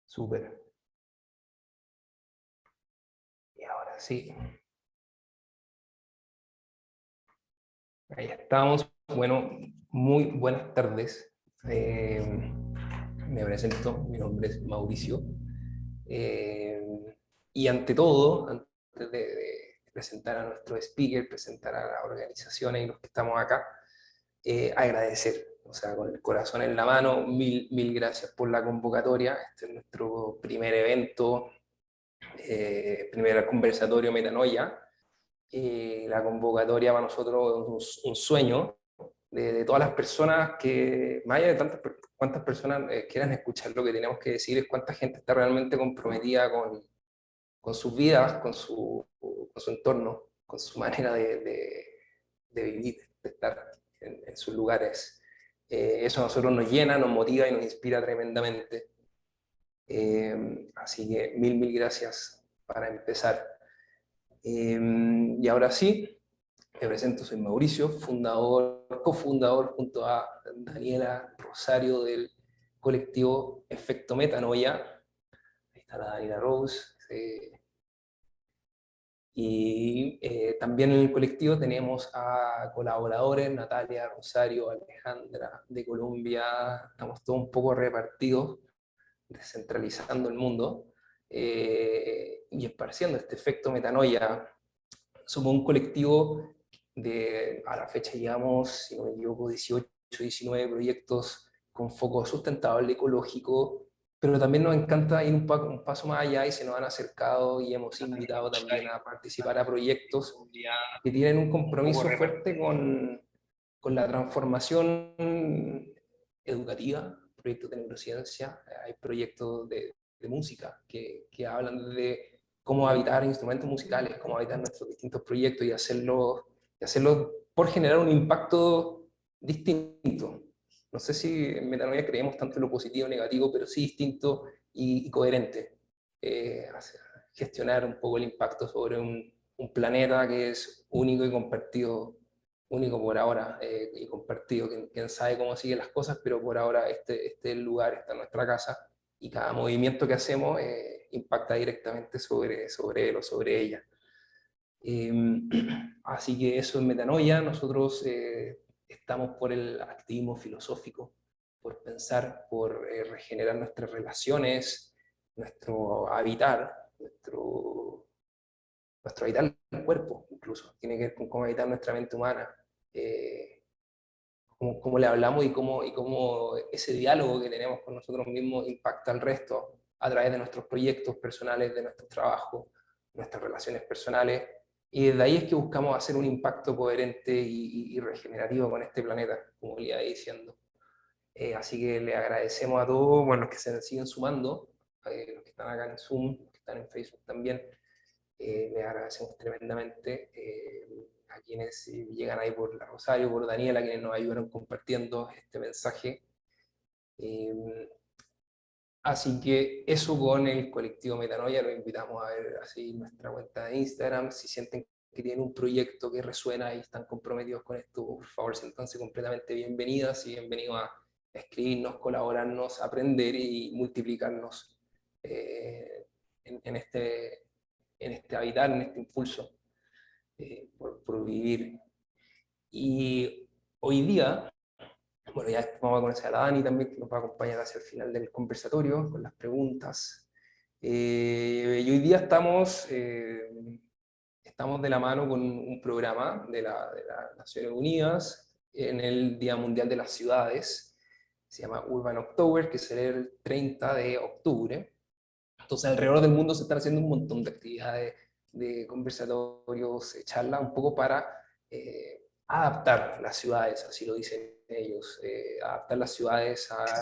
Súper. Y ahora sí. Ahí estamos. Bueno, muy buenas tardes. Me presento, mi nombre es Mauricio. Eh, y ante todo, antes de presentar a nuestro speaker, presentar a las organizaciones y los que estamos acá, agradecer, o sea, con el corazón en la mano, mil gracias por la convocatoria. Este es nuestro primer evento, primer conversatorio Metanoia. La convocatoria para nosotros es un sueño de todas las personas que, más allá de cuántas personas quieran escuchar lo que tenemos que decir, es cuánta gente está realmente comprometida con sus vidas, con su entorno, con su manera de vivir, de estar en sus lugares. Eso a nosotros nos llena, nos motiva y nos inspira tremendamente. Así que mil gracias para empezar. Y ahora sí, me presento, soy Mauricio, cofundador junto a Daniela Rosario del colectivo Efecto Metanoia. Ahí está la Daniela Rose. Y también en el colectivo tenemos a colaboradores, Natalia, Rosario, Alejandra de Colombia. Estamos todos un poco repartidos, descentralizando el mundo y esparciendo este efecto metanoia. Somos un colectivo a la fecha llevamos, si no me equivoco, 18, 19 proyectos con foco sustentable, ecológico, pero también nos encanta ir un paso más allá y se nos han acercado y hemos invitado también a participar a proyectos que tienen un compromiso fuerte con la transformación educativa, proyectos de neurociencia, hay proyectos de música que hablan de cómo habitar instrumentos musicales, cómo habitar nuestros distintos proyectos y hacerlo por generar un impacto distinto. No sé si en Metanoia creemos tanto en lo positivo o negativo, pero sí distinto y coherente. Gestionar un poco el impacto sobre un planeta que es único y compartido, único por ahora y compartido. Quién sabe cómo siguen las cosas, pero por ahora este lugar, está en nuestra casa y cada movimiento que hacemos impacta directamente sobre él o sobre ella. Eh, Así que eso es Metanoia. Nosotros estamos por el activismo filosófico, por pensar, por regenerar nuestras relaciones, nuestro habitar, nuestro habitar el cuerpo, incluso. Tiene que ver con cómo habitar nuestra mente humana, cómo le hablamos y cómo ese diálogo que tenemos con nosotros mismos impacta al resto a través de nuestros proyectos personales, de nuestro trabajo, nuestras relaciones personales. Y desde ahí es que buscamos hacer un impacto coherente y regenerativo con este planeta, como le iba diciendo. Así que le agradecemos a todos, bueno, los que se siguen sumando, los que están acá en Zoom, los que están en Facebook también, les agradecemos tremendamente a quienes llegan ahí por la Rosario, por Daniela, quienes nos ayudaron compartiendo este mensaje. Así que eso con el colectivo Metanoia, lo invitamos a ver así nuestra cuenta de Instagram, si sienten que tienen un proyecto que resuena y están comprometidos con esto, por favor, siéntanse completamente bienvenidas y bienvenidos a escribirnos, colaborarnos, aprender y multiplicarnos en este habitar, en este impulso por vivir. Y hoy día, bueno, ya vamos a conocer a la Dani también, que nos va a acompañar hacia el final del conversatorio con las preguntas. Y hoy día estamos de la mano con un programa de las Naciones Unidas en el Día Mundial de las Ciudades. Se llama Urban October, que será el 30 de octubre. Entonces, alrededor del mundo se están haciendo un montón de actividades, de conversatorios, charlas, un poco para adaptar las ciudades, así lo dicen ellos, adaptar las ciudades hacia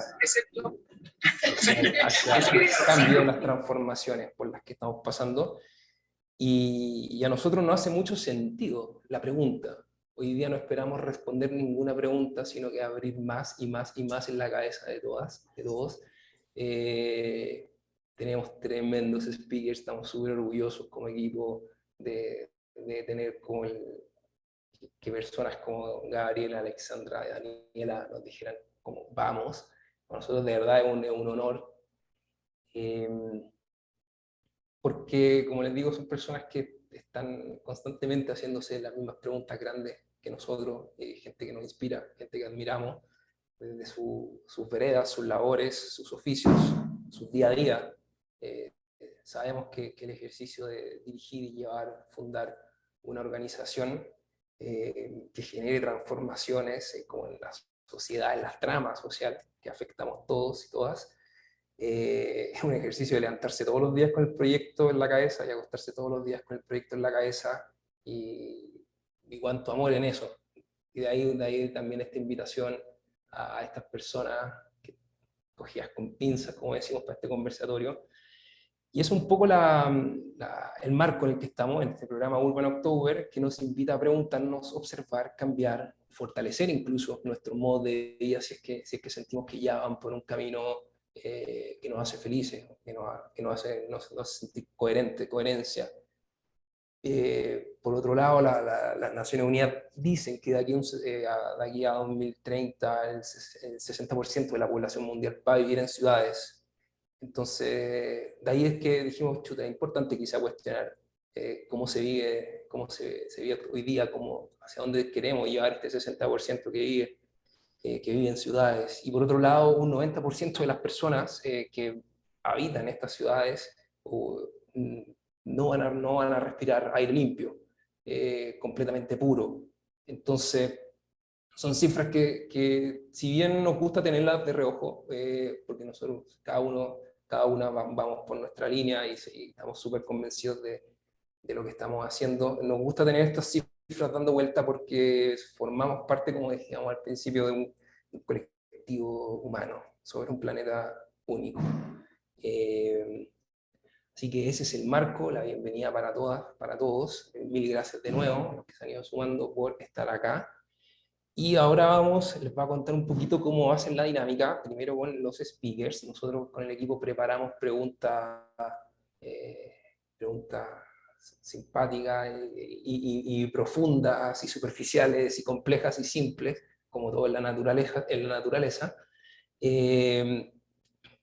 el cambio, las transformaciones por las que estamos pasando. Y a nosotros nos hace mucho sentido la pregunta. Hoy día no esperamos responder ninguna pregunta, sino que abrir más y más y más en la cabeza de todas, de todos. Eh, Tenemos tremendos speakers, estamos súper orgullosos como equipo de tener como que personas como Gabriela, Alexandra y Daniela nos dijeran como vamos. Para nosotros de verdad es un honor, eh, porque como les digo, son personas que están constantemente haciéndose las mismas preguntas grandes que nosotros, gente que nos inspira, gente que admiramos, desde sus veredas, sus labores, sus oficios, su día a día. Sabemos que el ejercicio de dirigir y llevar, fundar una organización que genere transformaciones como en la sociedad, en las tramas sociales que afectamos todos y todas, es un ejercicio de levantarse todos los días con el proyecto en la cabeza y acostarse todos los días con el proyecto en la cabeza y cuánto amor en eso. Y de ahí también esta invitación a estas personas que cogidas con pinzas, como decimos, para este conversatorio. Y es un poco el marco en el que estamos en este programa Urban October, que nos invita a preguntarnos, observar, cambiar, fortalecer incluso nuestro modo de vida si es que sentimos que ya van por un camino que nos hace felices, que nos hace sentir coherencia. Por otro lado, las Naciones Unidas dicen que de aquí a 2030 el 60% de la población mundial va a vivir en ciudades. Entonces, de ahí es que dijimos, chuta, es importante quizá cuestionar cómo se vive hoy día, hacia dónde queremos llevar este 60% que vive en ciudades. Y por otro lado, un 90% de las personas que habitan estas ciudades no van a respirar aire limpio, completamente puro. Entonces, son cifras que si bien nos gusta tenerlas de reojo, porque nosotros, cada una vamos por nuestra línea y estamos súper convencidos de lo que estamos haciendo, nos gusta tener estas cifras dando vuelta porque formamos parte, como decíamos al principio, de un colectivo humano sobre un planeta único. Eh, Así que ese es el marco, la bienvenida para todas, para todos. Mil gracias de nuevo, los que se han ido sumando por estar acá. Y ahora les voy a contar un poquito cómo va a ser la dinámica. Primero con los speakers. Nosotros con el equipo preparamos eh, preguntas simpáticas y profundas y superficiales y complejas y simples, como todo en la naturaleza. Eh,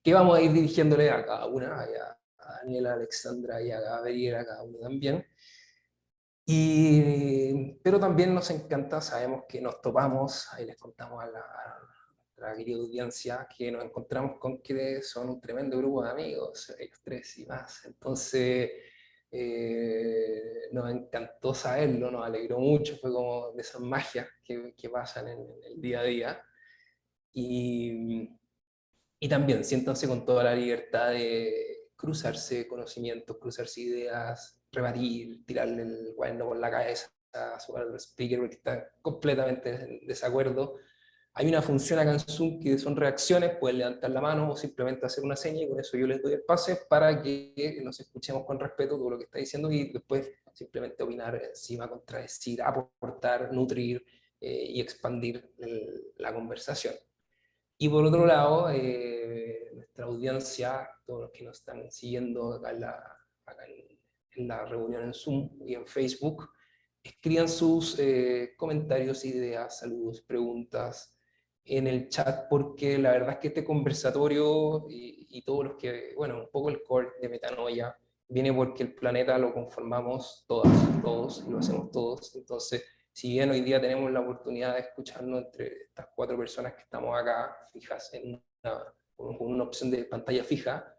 que vamos a ir dirigiéndole a cada una, a Daniela, a Alexandra y a Gabriela, a cada uno también. Pero también nos encanta, sabemos que nos topamos, ahí les contamos a nuestra querida audiencia, que nos encontramos con que son un tremendo grupo de amigos, ellos tres y más. Entonces, nos encantó saberlo, nos alegró mucho, fue como de esas magias que pasan en el día a día. Y, y también siéntanse con toda la libertad de cruzarse conocimientos, cruzarse ideas, rebatir, tirarle el cuaderno por la cabeza a su speaker porque está completamente en desacuerdo. Hay una función acá en Zoom que son reacciones, pueden levantar la mano o simplemente hacer una seña y con eso yo les doy el pase para que nos escuchemos con respeto todo lo que está diciendo y después simplemente opinar encima, contradecir, aportar, nutrir y expandir la conversación. Y por otro lado, nuestra audiencia, todos los que nos están siguiendo acá en la reunión en Zoom y en Facebook, escriban sus comentarios, ideas, saludos, preguntas en el chat, porque la verdad es que este conversatorio y todos los que, bueno, un poco el core de Metanoia viene porque el planeta lo conformamos todas, todos, y lo hacemos todos. Entonces, si bien hoy día tenemos la oportunidad de escucharnos entre estas cuatro personas que estamos acá, fijas con una opción de pantalla fija,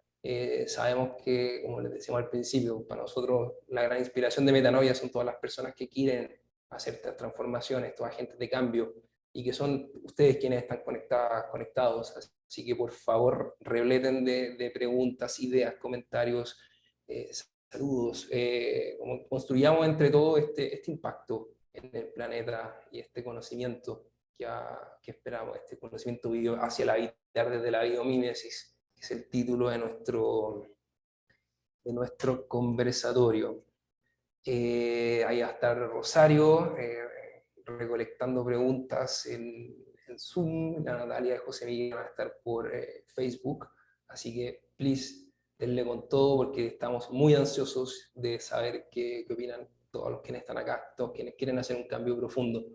sabemos que, como les decíamos al principio, para nosotros la gran inspiración de Metanoia son todas las personas que quieren hacer estas transformaciones, todos agentes de cambio, y que son ustedes quienes están conectados. Así que por favor rebleten de preguntas, ideas, comentarios, eh, saludos, construyamos entre todos este impacto en el planeta y este conocimiento que esperamos, este conocimiento hacia la vida desde la biomímesis, que es el título de nuestro conversatorio. Ahí va a estar Rosario recolectando preguntas en Zoom, la Natalia y José Miguel van a estar por Facebook, así que please denle con todo porque estamos muy ansiosos de saber qué opinan todos los quienes están acá, todos quienes quieren hacer un cambio profundo.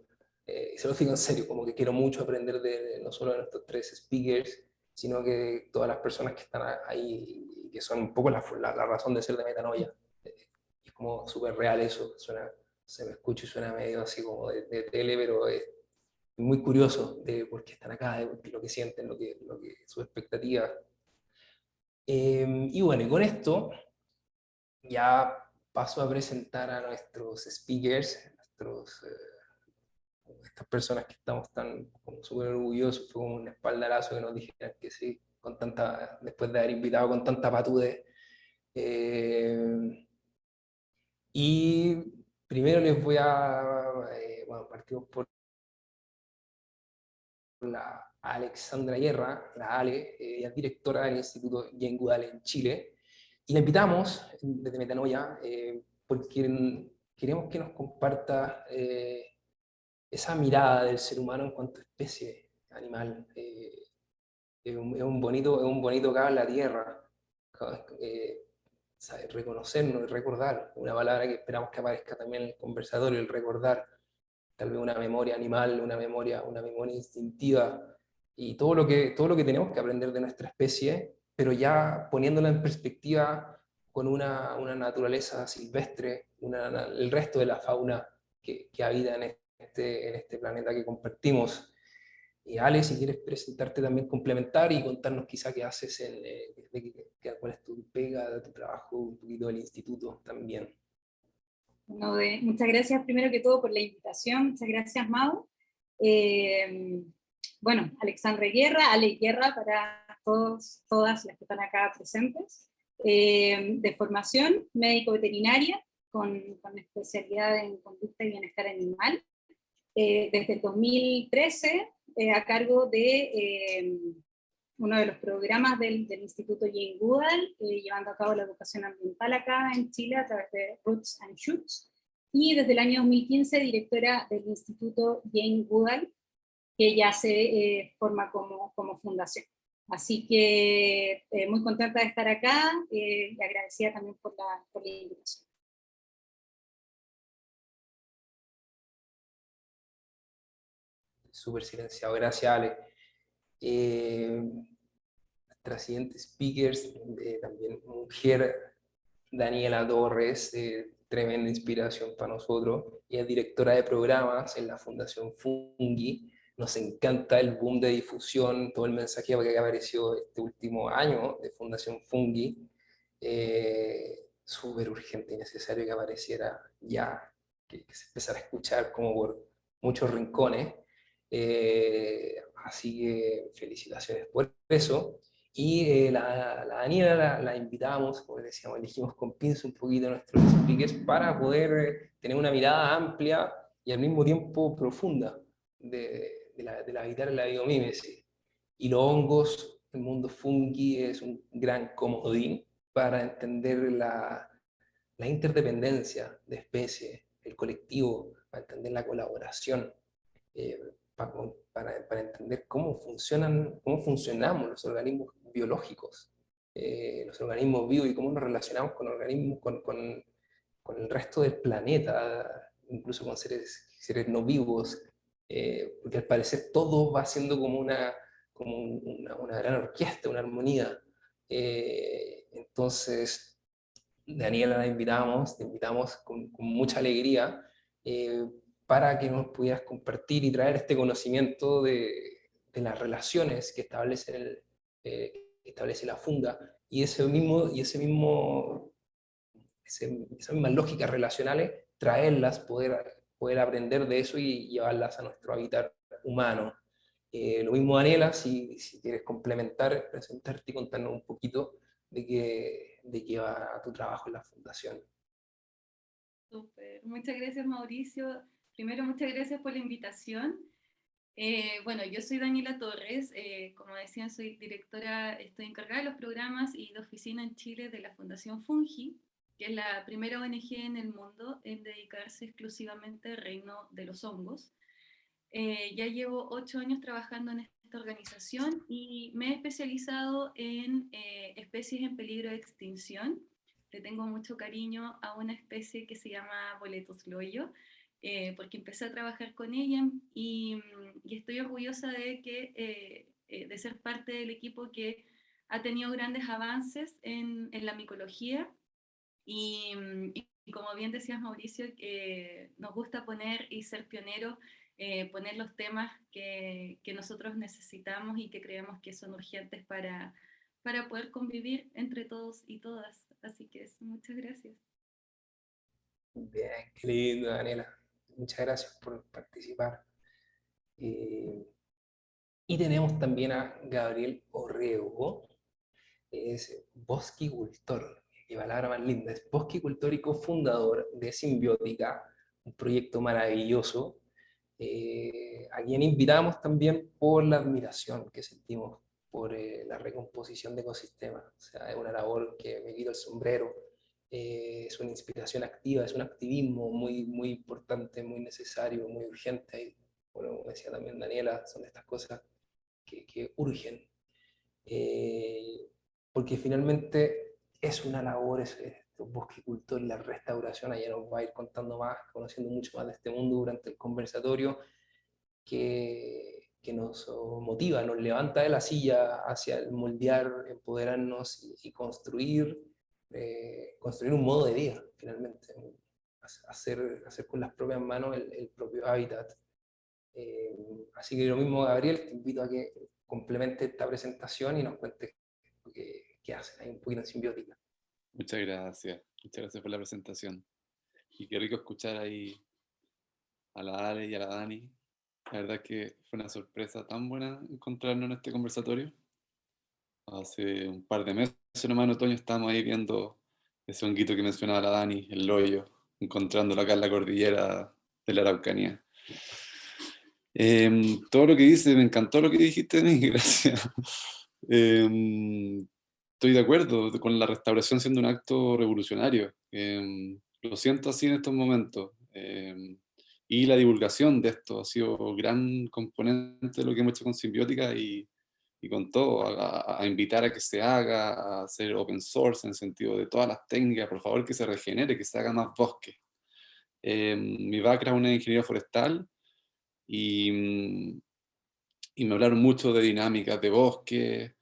Y se lo digo en serio, como que quiero mucho aprender no solo de nuestros tres speakers, sino que todas las personas que están ahí y que son un poco la razón de ser de Metanoia. Es como súper real eso, suena, se me escucha y suena medio así como de tele, pero es muy curioso de por qué están acá, de lo que sienten, sus expectativas. Y bueno, y con esto ya paso a presentar a nuestros speakers, estas personas que estamos tan como súper orgullosos. Fue como un espaldarazo que nos dijeran que sí, después de haber invitado con tanta patudez. Y primero les voy bueno, partimos por la Alexandra Guerra, la Ale, ella es directora del Instituto Jane Goodall en Chile, y la invitamos desde Metanoia porque queremos que nos comparta esa mirada del ser humano en cuanto a especie animal. Es un bonito cabo en la tierra, eh, saber reconocernos y recordar, una palabra que esperamos que aparezca también en el conversatorio, el recordar, tal vez una memoria animal, una memoria instintiva, y todo lo que tenemos que aprender de nuestra especie, pero ya poniéndola en perspectiva con una naturaleza silvestre, el resto de la fauna que habita en este planeta que compartimos. Ale, si quieres presentarte también, complementar y contarnos quizá qué haces, cuál es tu pega, tu trabajo, un poquito del instituto también. Bueno, muchas gracias primero que todo por la invitación, muchas gracias Mau. Bueno, Alexandra Guerra, Ale Guerra para todas las que están acá presentes. De formación, médico veterinaria, con especialidad en conducta y bienestar animal. Desde el 2013 a cargo de uno de los programas del Instituto Jane Goodall, llevando a cabo la educación ambiental acá en Chile a través de Roots and Shoots, y desde el año 2015 directora del Instituto Jane Goodall, que ya se forma como fundación. Así que muy contenta de estar acá y agradecida también por la invitación. Súper silenciado, gracias Ale. Nuestra siguiente speaker, también mujer, Daniela Torres, tremenda inspiración para nosotros. Ella es directora de programas en la Fundación Fungi. Nos encanta el boom de difusión, todo el mensaje que apareció este último año de Fundación Fungi. Súper urgente y necesario que apareciera ya, que se empezara a escuchar como por muchos rincones. Así que felicitaciones por eso. Y la Daniela la invitamos, como decíamos, elegimos con pinza un poquito a nuestros speakers para poder tener una mirada amplia y al mismo tiempo profunda del habitar en la biomímesis. Y los hongos, el mundo fungi es un gran comodín para entender la interdependencia de especies, el colectivo, para entender la colaboración, eh, para, para entender cómo funcionamos los organismos biológicos, los organismos vivos y cómo nos relacionamos con organismos, con el resto del planeta, incluso con seres no vivos, porque al parecer todo va siendo una gran orquesta, una armonía. Entonces, Daniela, te invitamos con mucha alegría para que nos pudieras compartir y traer este conocimiento de las relaciones que establece la funga y esas mismas lógicas relacionales, traerlas, poder aprender de eso y llevarlas a nuestro hábitat humano. Lo mismo, Daniela, si quieres complementar, presentarte y contarnos un poquito de qué va tu trabajo en la fundación. Súper. Muchas gracias, Mauricio. Primero, muchas gracias por la invitación. Bueno, yo soy Daniela Torres, como decían, soy directora, estoy encargada de los programas y de oficina en Chile de la Fundación Fungi, que es la primera ONG en el mundo en dedicarse exclusivamente al reino de los hongos. Ya llevo 8 años trabajando en esta organización y me he especializado en especies en peligro de extinción, le tengo mucho cariño a una especie que se llama boletus loyo, porque empecé a trabajar con ella y estoy orgullosa de ser parte del equipo que ha tenido grandes avances en la micología y, y como bien decías Mauricio, nos gusta poner y ser pioneros, poner los temas que nosotros necesitamos y que creemos que son urgentes para poder convivir entre todos y todas. Así que eso, muchas gracias. Bien, qué lindo, Daniela. Muchas gracias por participar. Eh, y tenemos también a Gabriel Orrego, es bosquicultor. Qué palabra más linda. Es bosquicultor y cofundador de Simbiótica, un proyecto maravilloso, a quien invitamos también por la admiración que sentimos por la recomposición de ecosistemas. O sea, es una labor que me quito el sombrero. Es una inspiración activa, es un activismo muy, muy importante, muy necesario, muy urgente. Y, bueno, como decía también Daniela, son de estas cosas que urgen, eh, porque finalmente es una labor, es un bosquicultor, la restauración. Allá nos va a ir contando más, conociendo mucho más de este mundo durante el conversatorio, que nos motiva, nos levanta de la silla hacia el moldear, empoderarnos y construir, construir un modo de vida, finalmente, hacer con las propias manos el propio hábitat. Así que lo mismo, Gabriel, te invito a que complemente esta presentación y nos cuentes qué hacen ahí un poquito en Simbiótica. muchas gracias por la presentación. Y qué rico escuchar ahí a la Ale y a la Dani. La verdad es que fue una sorpresa tan buena encontrarnos en este conversatorio. Hace un par de meses, nomás en otoño, estábamos ahí viendo ese honguito que mencionaba la Dani, el loyo, encontrándolo acá en la cordillera de la Araucanía. Todo lo que dice, me encantó lo que dijiste, Dani, gracias. Estoy de acuerdo con la restauración siendo un acto revolucionario. Lo siento así en estos momentos. Y la divulgación de esto ha sido gran componente de lo que hemos hecho con Simbiótica y con todo, a invitar a que se haga, a hacer open source en el sentido de todas las técnicas, por favor que se regenere, que se haga más bosque. Mi background es ingeniero forestal y, y me hablaron mucho de dinámicas de bosque,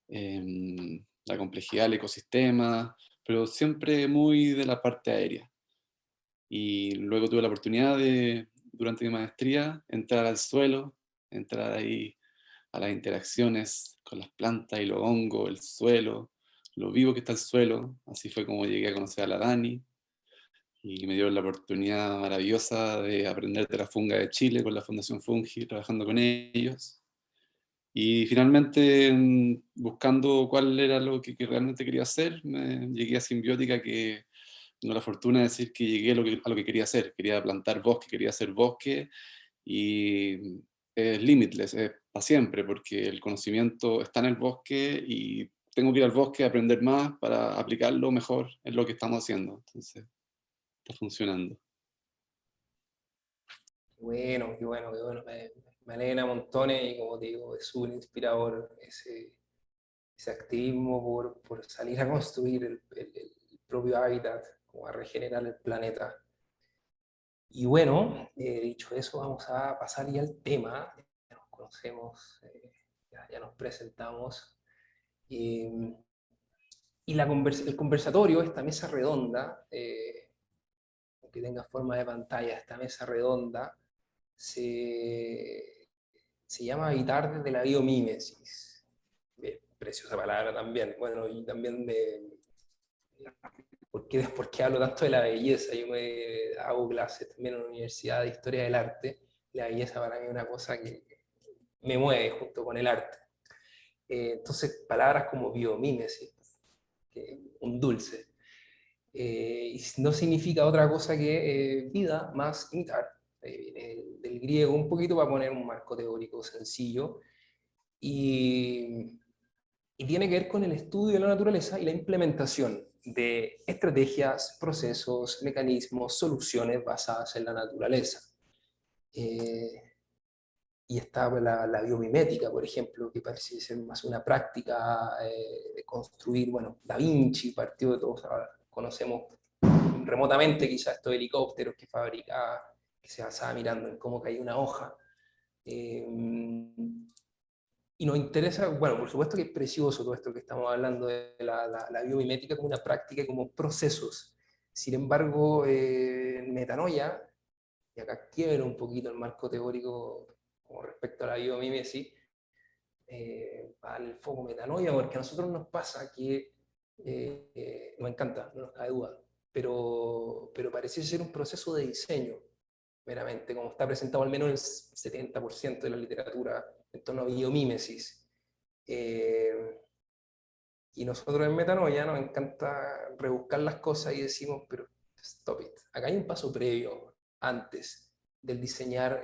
la complejidad del ecosistema, pero siempre muy de la parte aérea. Y luego tuve la oportunidad de, durante mi maestría, entrar al suelo, entrar ahí a las interacciones con las plantas y los hongos, el suelo, lo vivo que está el suelo. Así fue como llegué a conocer a la Dani y me dieron la oportunidad maravillosa de aprender de la funga de Chile con la Fundación Fungi, trabajando con ellos. Y finalmente, buscando cuál era lo que realmente quería hacer, llegué a Simbiótica, que tengo la fortuna de decir que llegué a lo que quería hacer. Quería plantar bosque, quería hacer bosque, y es limitless, es para siempre, porque el conocimiento está en el bosque y tengo que ir al bosque a aprender más para aplicarlo mejor en lo que estamos haciendo. Entonces, está funcionando. Qué bueno, qué bueno, qué bueno. Me alegra montones y como te digo, es un inspirador ese activismo por salir a construir el propio hábitat, como a regenerar el planeta. Y bueno, dicho eso, vamos a pasar ya al tema. Ya nos conocemos, ya nos presentamos. Eh, y el conversatorio, esta mesa redonda, que tenga forma de pantalla, esta mesa redonda, se llama Habitar desde la biomímesis. Preciosa palabra también. Bueno, y también ¿por qué hablo tanto de la belleza? Yo hago clases también en la Universidad de Historia del Arte. La belleza para mí es una cosa que me mueve junto con el arte. Entonces, palabras como biomímesis, un dulce, y no significa otra cosa que vida más imitar. Viene del griego un poquito para poner un marco teórico sencillo, y, y tiene que ver con el estudio de la naturaleza y la implementación de estrategias, procesos, mecanismos, soluciones basadas en la naturaleza. Y está la biomimética, por ejemplo, que parece ser más una práctica de construir. Bueno, Da Vinci partió de todo, conocemos remotamente quizás estos helicópteros que fabricaba, que se basaba mirando en cómo caía una hoja. Y nos interesa, bueno, por supuesto que es precioso todo esto que estamos hablando de la biomimética como una práctica y como procesos. Sin embargo, en Metanoia, y acá quiebro un poquito el marco teórico con respecto a la biomímesis, al foco Metanoia, porque a nosotros nos pasa que nos encanta, no nos cabe duda, pero parece ser un proceso de diseño, meramente, como está presentado al menos el 70% de la literatura en torno a biomímesis. Y nosotros en Metanoia nos encanta rebuscar las cosas y decimos, pero stop it, acá hay un paso previo, antes del diseñar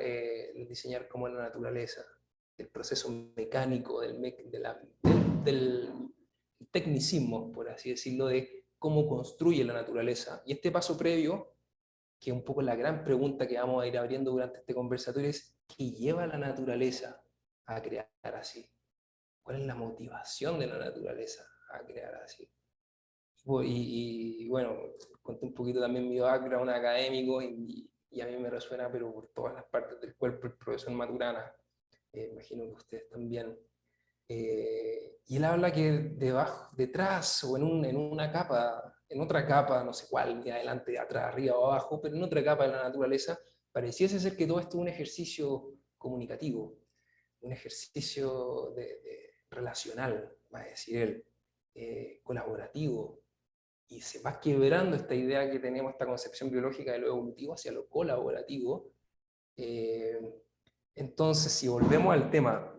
como en la naturaleza, del proceso mecánico, del tecnicismo, por así decirlo, de cómo construye la naturaleza. Y este paso previo, que es un poco la gran pregunta que vamos a ir abriendo durante este conversatorio, es ¿qué lleva a la naturaleza a crear así? ¿Cuál es la motivación de la naturaleza a crear así? Y bueno, conté un poquito también mi background académico y a mí me resuena, pero por todas las partes del cuerpo, el profesor Maturana, imagino que ustedes también. Y él habla que debajo, detrás o en una capa, en otra capa, no sé cuál, de adelante, de atrás, arriba o abajo, pero en otra capa de la naturaleza, pareciese ser que todo esto es un ejercicio comunicativo, un ejercicio relacional, va a decir él, colaborativo, y se va quebrando esta idea que tenemos, esta concepción biológica de lo evolutivo hacia lo colaborativo. Eh, entonces, si volvemos al tema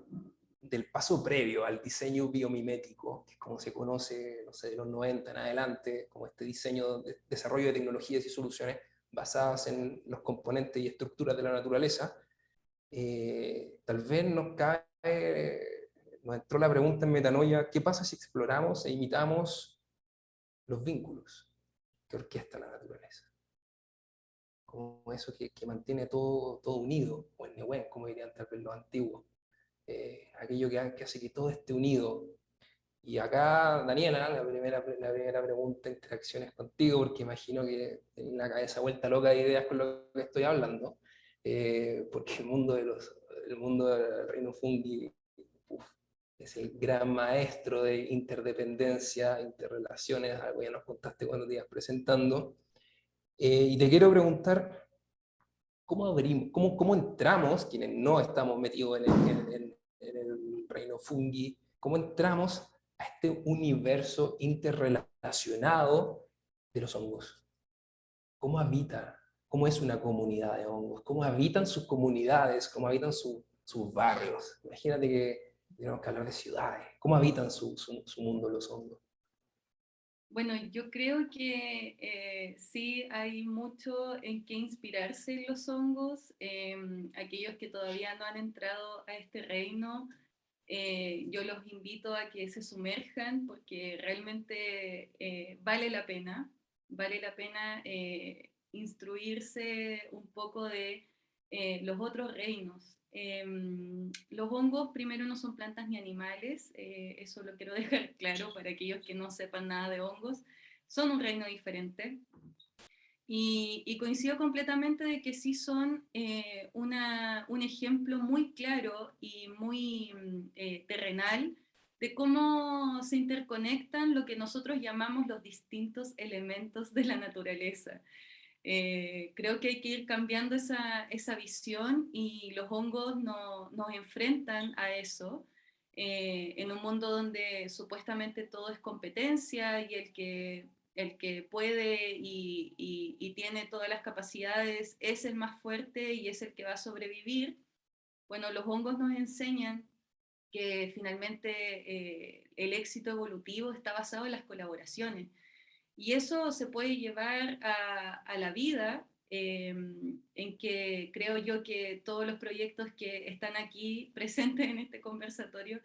del paso previo al diseño biomimético, que es como se conoce, no sé, de los 90 en adelante, como este diseño, de desarrollo de tecnologías y soluciones basadas en los componentes y estructuras de la naturaleza, tal vez nos entró la pregunta en Metanoia, ¿qué pasa si exploramos e imitamos los vínculos que orquesta la naturaleza? Como eso que mantiene todo unido, o el Nehuen, como dirían tal vez los antiguos. Aquello que hace que todo esté unido. Y acá, Daniela, la primera pregunta, interacciones contigo, porque imagino que tenés la cabeza vuelta loca de ideas con lo que estoy hablando, porque el mundo del reino fungi, uf, es el gran maestro de interdependencia, interrelaciones, algo ya nos contaste cuando te ibas presentando. Y te quiero preguntar, ¿cómo entramos, quienes no estamos metidos en el reino fungi, cómo entramos a este universo interrelacionado de los hongos? ¿Cómo habita? ¿Cómo es una comunidad de hongos? ¿Cómo habitan sus comunidades? ¿Cómo habitan sus barrios? Imagínate que tenemos que hablar de ciudades. ¿Cómo habitan su mundo los hongos? Bueno, yo creo que sí hay mucho en qué inspirarse en los hongos. Aquellos que todavía no han entrado a este reino, yo los invito a que se sumerjan porque realmente vale la pena instruirse un poco de los otros reinos. Los hongos primero no son plantas ni animales, eso lo quiero dejar claro para aquellos que no sepan nada de hongos, son un reino diferente. Y coincido completamente de que sí son un ejemplo muy claro y muy terrenal de cómo se interconectan lo que nosotros llamamos los distintos elementos de la naturaleza. Creo que hay que ir cambiando esa visión y los hongos nos enfrentan a eso en un mundo donde supuestamente todo es competencia y el que puede y tiene todas las capacidades es el más fuerte y es el que va a sobrevivir. Bueno, los hongos nos enseñan que finalmente el éxito evolutivo está basado en las colaboraciones. Y eso se puede llevar a la vida, en que creo yo que todos los proyectos que están aquí presentes en este conversatorio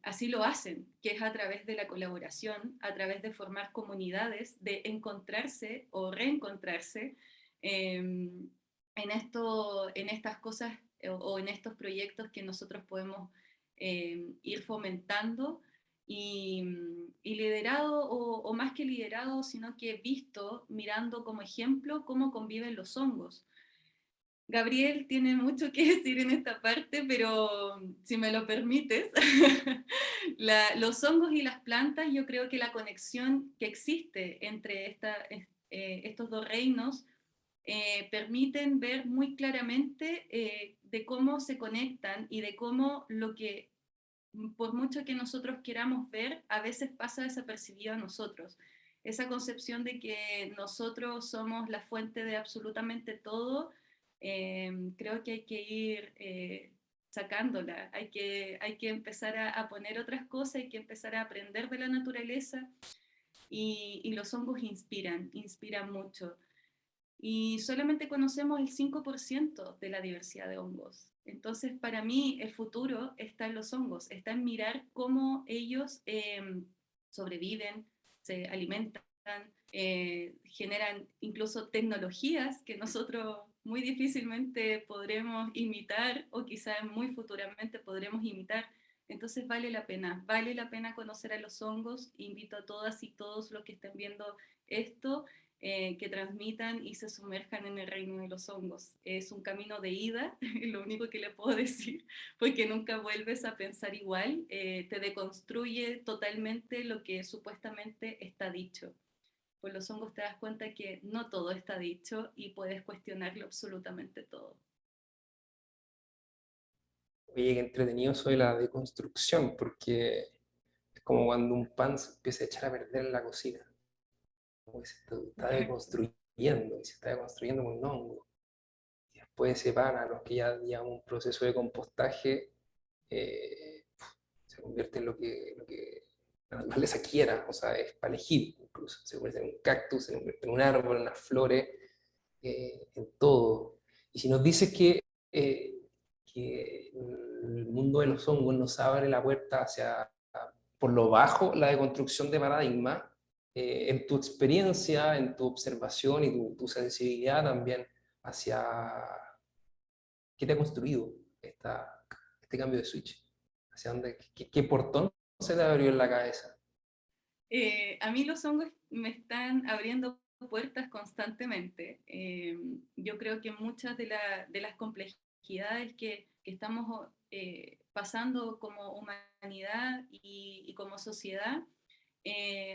así lo hacen, que es a través de la colaboración, a través de formar comunidades, de encontrarse o reencontrarse en estas cosas o en estos proyectos que nosotros podemos ir fomentando y liderado, o más que liderado, sino que visto, mirando como ejemplo cómo conviven los hongos. Gabriel tiene mucho que decir en esta parte, pero si me lo permites, los hongos y las plantas, yo creo que la conexión que existe entre estos dos reinos permiten ver muy claramente de cómo se conectan y de cómo lo que, por mucho que nosotros queramos ver, a veces pasa desapercibido a nosotros. Esa concepción de que nosotros somos la fuente de absolutamente todo, creo que hay que ir sacándola, hay que empezar a poner otras cosas, hay que empezar a aprender de la naturaleza, y los hongos inspiran mucho. Y solamente conocemos el 5% de la diversidad de hongos. Entonces, para mí, el futuro está en los hongos, está en mirar cómo ellos sobreviven, se alimentan, generan incluso tecnologías que nosotros muy difícilmente podremos imitar, o quizás muy futuramente podremos imitar. Entonces vale la pena conocer a los hongos. Invito a todas y todos los que estén viendo esto, que transmitan y se sumerjan en el reino de los hongos. Es un camino de ida, lo único que le puedo decir, porque nunca vuelves a pensar igual, te deconstruye totalmente lo que supuestamente está dicho. Con los hongos te das cuenta que no todo está dicho y puedes cuestionarlo absolutamente todo. Oye, qué entretenido eso de la deconstrucción, porque es como cuando un pan se empieza a echar a perder en la cocina. Como que se está deconstruyendo, y se está deconstruyendo con un hongo. Y después ese pan, a los que ya llevan un proceso de compostaje, eh, se convierte en lo que la naturaleza quiera, o sea, es para elegir incluso. Se convierte en un cactus, se convierte en un árbol, en unas flores, en todo. Y si nos dices que el mundo de los hongos nos abre la puerta hacia, por lo bajo, la deconstrucción de paradigma, en tu experiencia, en tu observación y tu sensibilidad también hacia qué te ha construido este cambio de switch, hacia dónde, qué portón se te abrió en la cabeza. A mí los hongos me están abriendo puertas constantemente. Yo creo que muchas de las complejidades que estamos pasando como humanidad y como sociedad,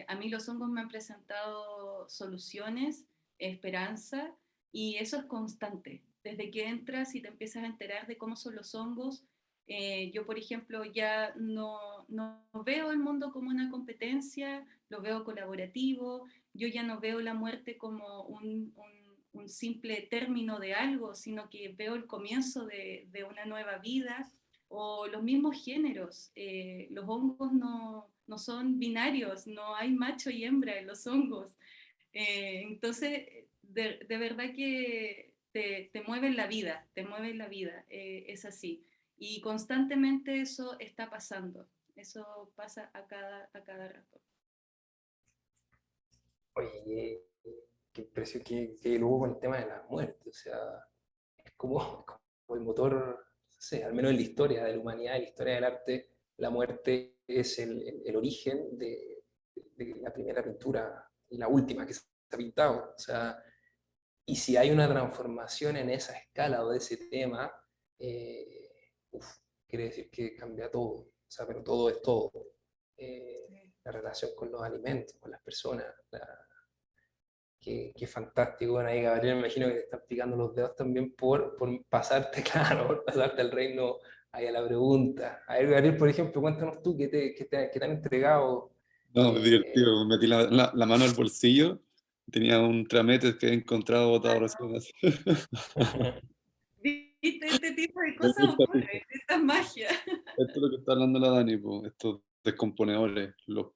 a mí los hongos me han presentado soluciones, esperanza, y eso es constante. Desde que entras y te empiezas a enterar de cómo son los hongos, yo, por ejemplo, ya no veo el mundo como una competencia, lo veo colaborativo. Yo ya no veo la muerte como un simple término de algo, sino que veo el comienzo de una nueva vida. O los mismos géneros, los hongos no son binarios, no hay macho y hembra en los hongos. Entonces, de verdad que te mueven la vida, es así. Y constantemente eso está pasando, eso pasa a cada rato. Oye, qué impresión, que luego con el tema de la muerte, o sea, es como el motor, no sé, al menos en la historia de la humanidad, en la historia del arte, la muerte es el origen de la primera pintura y la última que se ha pintado. O sea, y si hay una transformación en esa escala o de ese tema, eh, uf, quiere decir que cambia todo. O sea, pero todo es todo. La relación con los alimentos, con las personas, qué fantástico. Bueno, ahí, Gabriel, me imagino que te están picando los dedos también por pasarte, claro, por pasarte al reino ahí a la pregunta. A ver, Gabriel, por ejemplo, cuéntanos tú qué te han entregado. No, es eh, divertido. Metí la mano al bolsillo. Tenía un tramete que he encontrado botado recién. Así. ¿Viste? Este tipo de Me cosas gusta ocurren, esta es magia. esto es lo que está hablando la Dani, po, estos descomponedores, los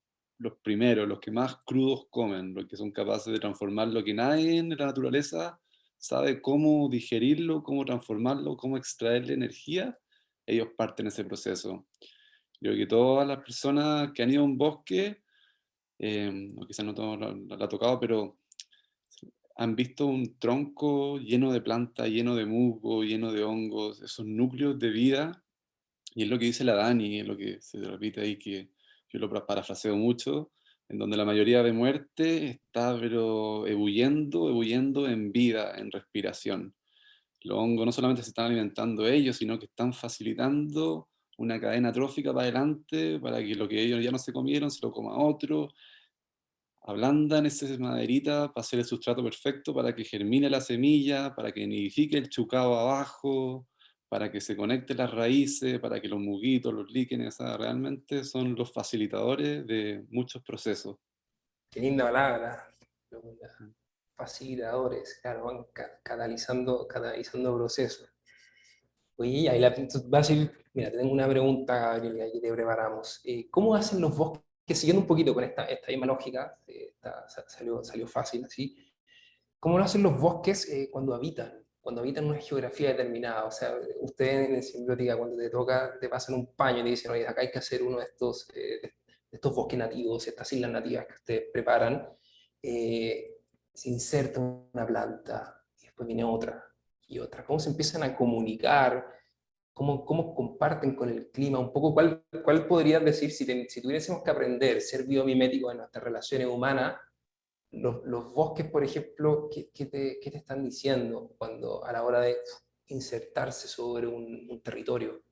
primeros, los que más crudos comen, los que son capaces de transformar lo que nadie en la naturaleza sabe cómo digerirlo, cómo transformarlo, cómo extraerle energía, ellos parten ese proceso. Yo creo que todas las personas que han ido a un bosque, o quizás no todos la ha tocado, pero han visto un tronco lleno de plantas, lleno de musgo, lleno de hongos, esos núcleos de vida. Y es lo que dice la Dani, es lo que se repite ahí, que yo lo parafraseo mucho, en donde la mayoría de muerte está pero ebulliendo en vida, en respiración. Los hongos no solamente se están alimentando ellos, sino que están facilitando una cadena trófica para adelante, para que lo que ellos ya no se comieron se lo coma otro, ablandan esa maderita para hacer el sustrato perfecto, para que germine la semilla, para que nidifique el chucao abajo, para que se conecten las raíces, para que los muguitos, los líquenes, o sea, realmente son los facilitadores de muchos procesos. Qué linda palabra. Facilitadores, claro, van catalizando procesos. Oye, ahí va a ser, mira, te tengo una pregunta, Gabriel, que aquí te preparamos. ¿Cómo hacen los bosques, siguiendo un poquito con esta misma lógica, salió fácil así, cómo lo hacen los bosques cuando habitan una geografía determinada? O sea, ustedes en simbiótica, cuando te toca, te pasan un paño y te dicen, oye, acá hay que hacer uno de estos bosques nativos, estas islas nativas que ustedes preparan, se inserta una planta, y después viene otra, y otra. ¿Cómo se empiezan a comunicar? ¿Cómo comparten con el clima? Un poco, ¿cuál podrías decir si tuviésemos que aprender, ser biomiméticos en nuestras relaciones humanas? Los bosques, por ejemplo, ¿qué te están diciendo a la hora de insertarse sobre un territorio?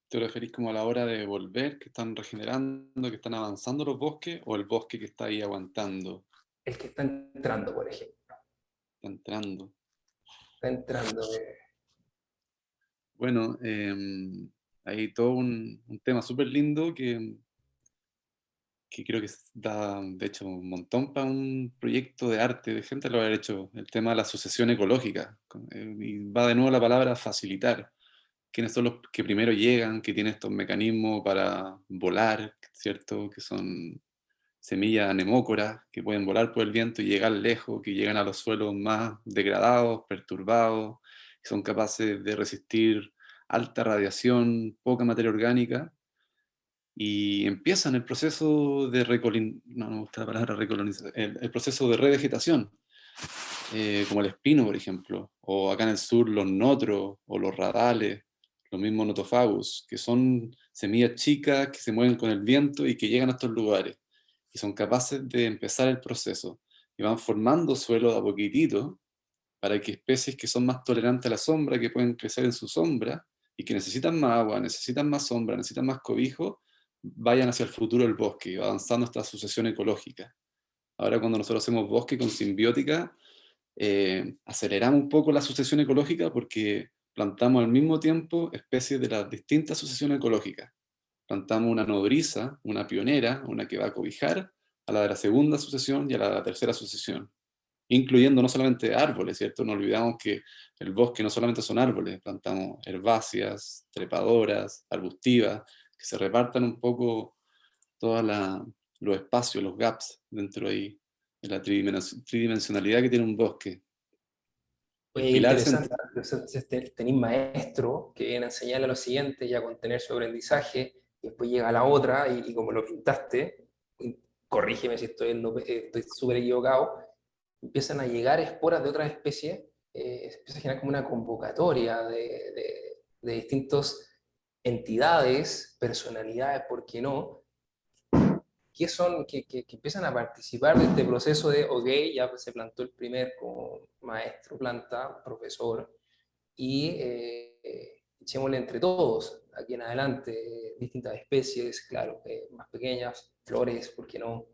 ¿Te referís como a la hora de volver, que están regenerando, que están avanzando los bosques, o el bosque que está ahí aguantando, El que está entrando, por ejemplo. está entrando? Está entrando. Bueno, hay todo un tema súper lindo que creo que da, de hecho, un montón para un proyecto de arte, de gente lo haber hecho, el tema de la sucesión ecológica. Y va de nuevo la palabra facilitar. ¿Quiénes son los que primero llegan, que tienen estos mecanismos para volar, ¿cierto? Que son semillas anemócoras, que pueden volar por el viento y llegar lejos, que llegan a los suelos más degradados, perturbados, que son capaces de resistir alta radiación, poca materia orgánica, y empiezan el proceso de no me gusta la palabra recolonización, el proceso de revegetación, como el espino, por ejemplo, o acá en el sur los notros, o los radales, los mismos notofagus, que son semillas chicas que se mueven con el viento y que llegan a estos lugares, y son capaces de empezar el proceso, y van formando suelo de a poquitito, para que especies que son más tolerantes a la sombra, que pueden crecer en su sombra, y que necesitan más agua, necesitan más sombra, necesitan más cobijo, vayan hacia el futuro del bosque, avanzando esta sucesión ecológica. Ahora cuando nosotros hacemos bosque con simbiótica, aceleramos un poco la sucesión ecológica porque plantamos al mismo tiempo especies de las distintas sucesiones ecológicas. Plantamos una nodriza, una pionera, una que va a cobijar a la de la segunda sucesión y a la de la tercera sucesión, incluyendo no solamente árboles, ¿cierto? No olvidamos que el bosque no solamente son árboles, plantamos herbáceas, trepadoras, arbustivas, que se repartan un poco todos los espacios, los gaps dentro ahí, de la tridimensionalidad que tiene un bosque. El Oye, pilar interesante. central, Entonces, tenéis maestro que viene a enseñarle a los siguientes y a contener su aprendizaje, y después llega la otra, y como lo pintaste, y corrígeme si estoy súper equivocado, empiezan a llegar esporas de otras especies, empieza a generar como una convocatoria de distintas entidades, personalidades, ¿por qué no? Que empiezan a participar de este proceso de, ok, ya se plantó el primer como maestro planta, profesor, y echémosle entre todos, aquí en adelante, distintas especies, claro, más pequeñas, flores, ¿por qué no?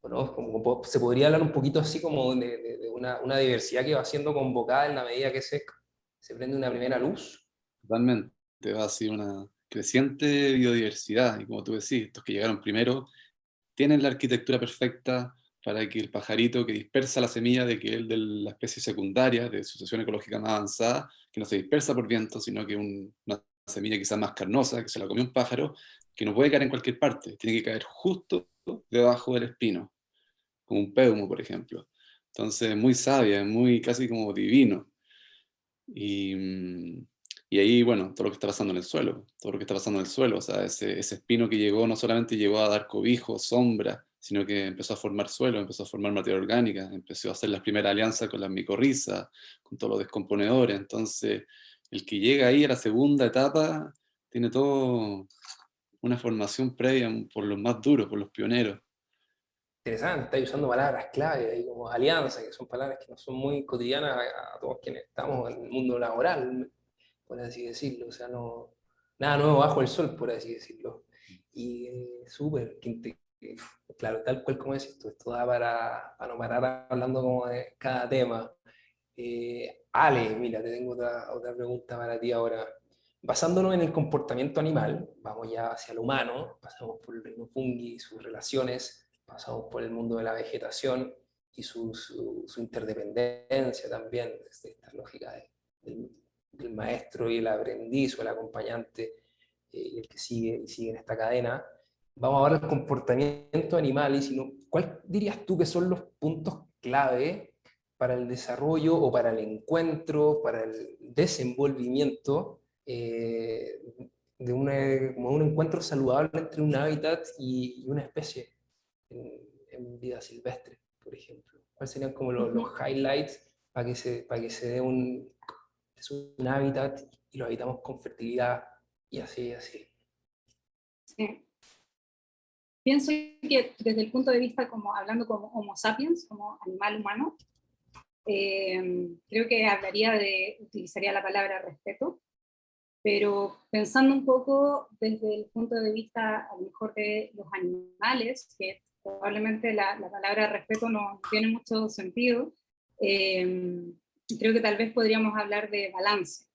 Bueno, se podría hablar un poquito así como de una diversidad que va siendo convocada en la medida que se prende una primera luz. totalmente, va a ser una creciente biodiversidad, y como tú decís, estos que llegaron primero tienen la arquitectura perfecta para que el pajarito que dispersa la semilla de que es de la especie secundaria, de sucesión ecológica más avanzada, que no se dispersa por viento, sino que una semilla quizás más carnosa, que se la comió un pájaro, que no puede caer en cualquier parte, tiene que caer justo debajo del espino, como un pédumo, por ejemplo. Entonces, muy sabia, muy casi como divino. Y, y ahí, bueno, todo lo que está pasando en el suelo, todo lo que está pasando en el suelo, o sea, ese espino que llegó no solamente llegó a dar cobijo, sombra, sino que empezó a formar suelo, empezó a formar materia orgánica, empezó a hacer las primeras alianzas con las micorrizas, con todos los descomponedores. Entonces, el que llega ahí a la segunda etapa tiene todo una formación previa por los más duros, por los pioneros. Interesante, estáis usando palabras clave, ahí como alianza, que son palabras que no son muy cotidianas a todos quienes estamos en el mundo laboral, por así decirlo. O sea, no, nada nuevo bajo el sol, por así decirlo. Y súper, claro, tal cual como decís tú, esto da para no parar hablando como de cada tema. Ale, mira, te tengo otra pregunta para ti ahora. Basándonos en el comportamiento animal, vamos ya hacia el humano, pasamos por el reino fungi y sus relaciones, pasamos por el mundo de la vegetación y su interdependencia también, desde esta lógica del maestro y el aprendiz o el acompañante, y el que sigue y sigue en esta cadena. Vamos ahora al comportamiento animal, y ¿cuál dirías tú que son los puntos clave para el desarrollo o para el encuentro, para el desenvolvimiento como un encuentro saludable entre un hábitat y una especie en vida silvestre, por ejemplo? ¿Cuáles serían como los highlights para que se dé es un hábitat y lo habitamos con fertilidad y así y así? Sí. Pienso que desde el punto de vista, como hablando como Homo sapiens, como animal humano, creo que utilizaría la palabra respeto, pero pensando un poco desde el punto de vista a lo mejor de los animales, que probablemente la palabra respeto no tiene mucho sentido, creo que tal vez podríamos hablar de balance.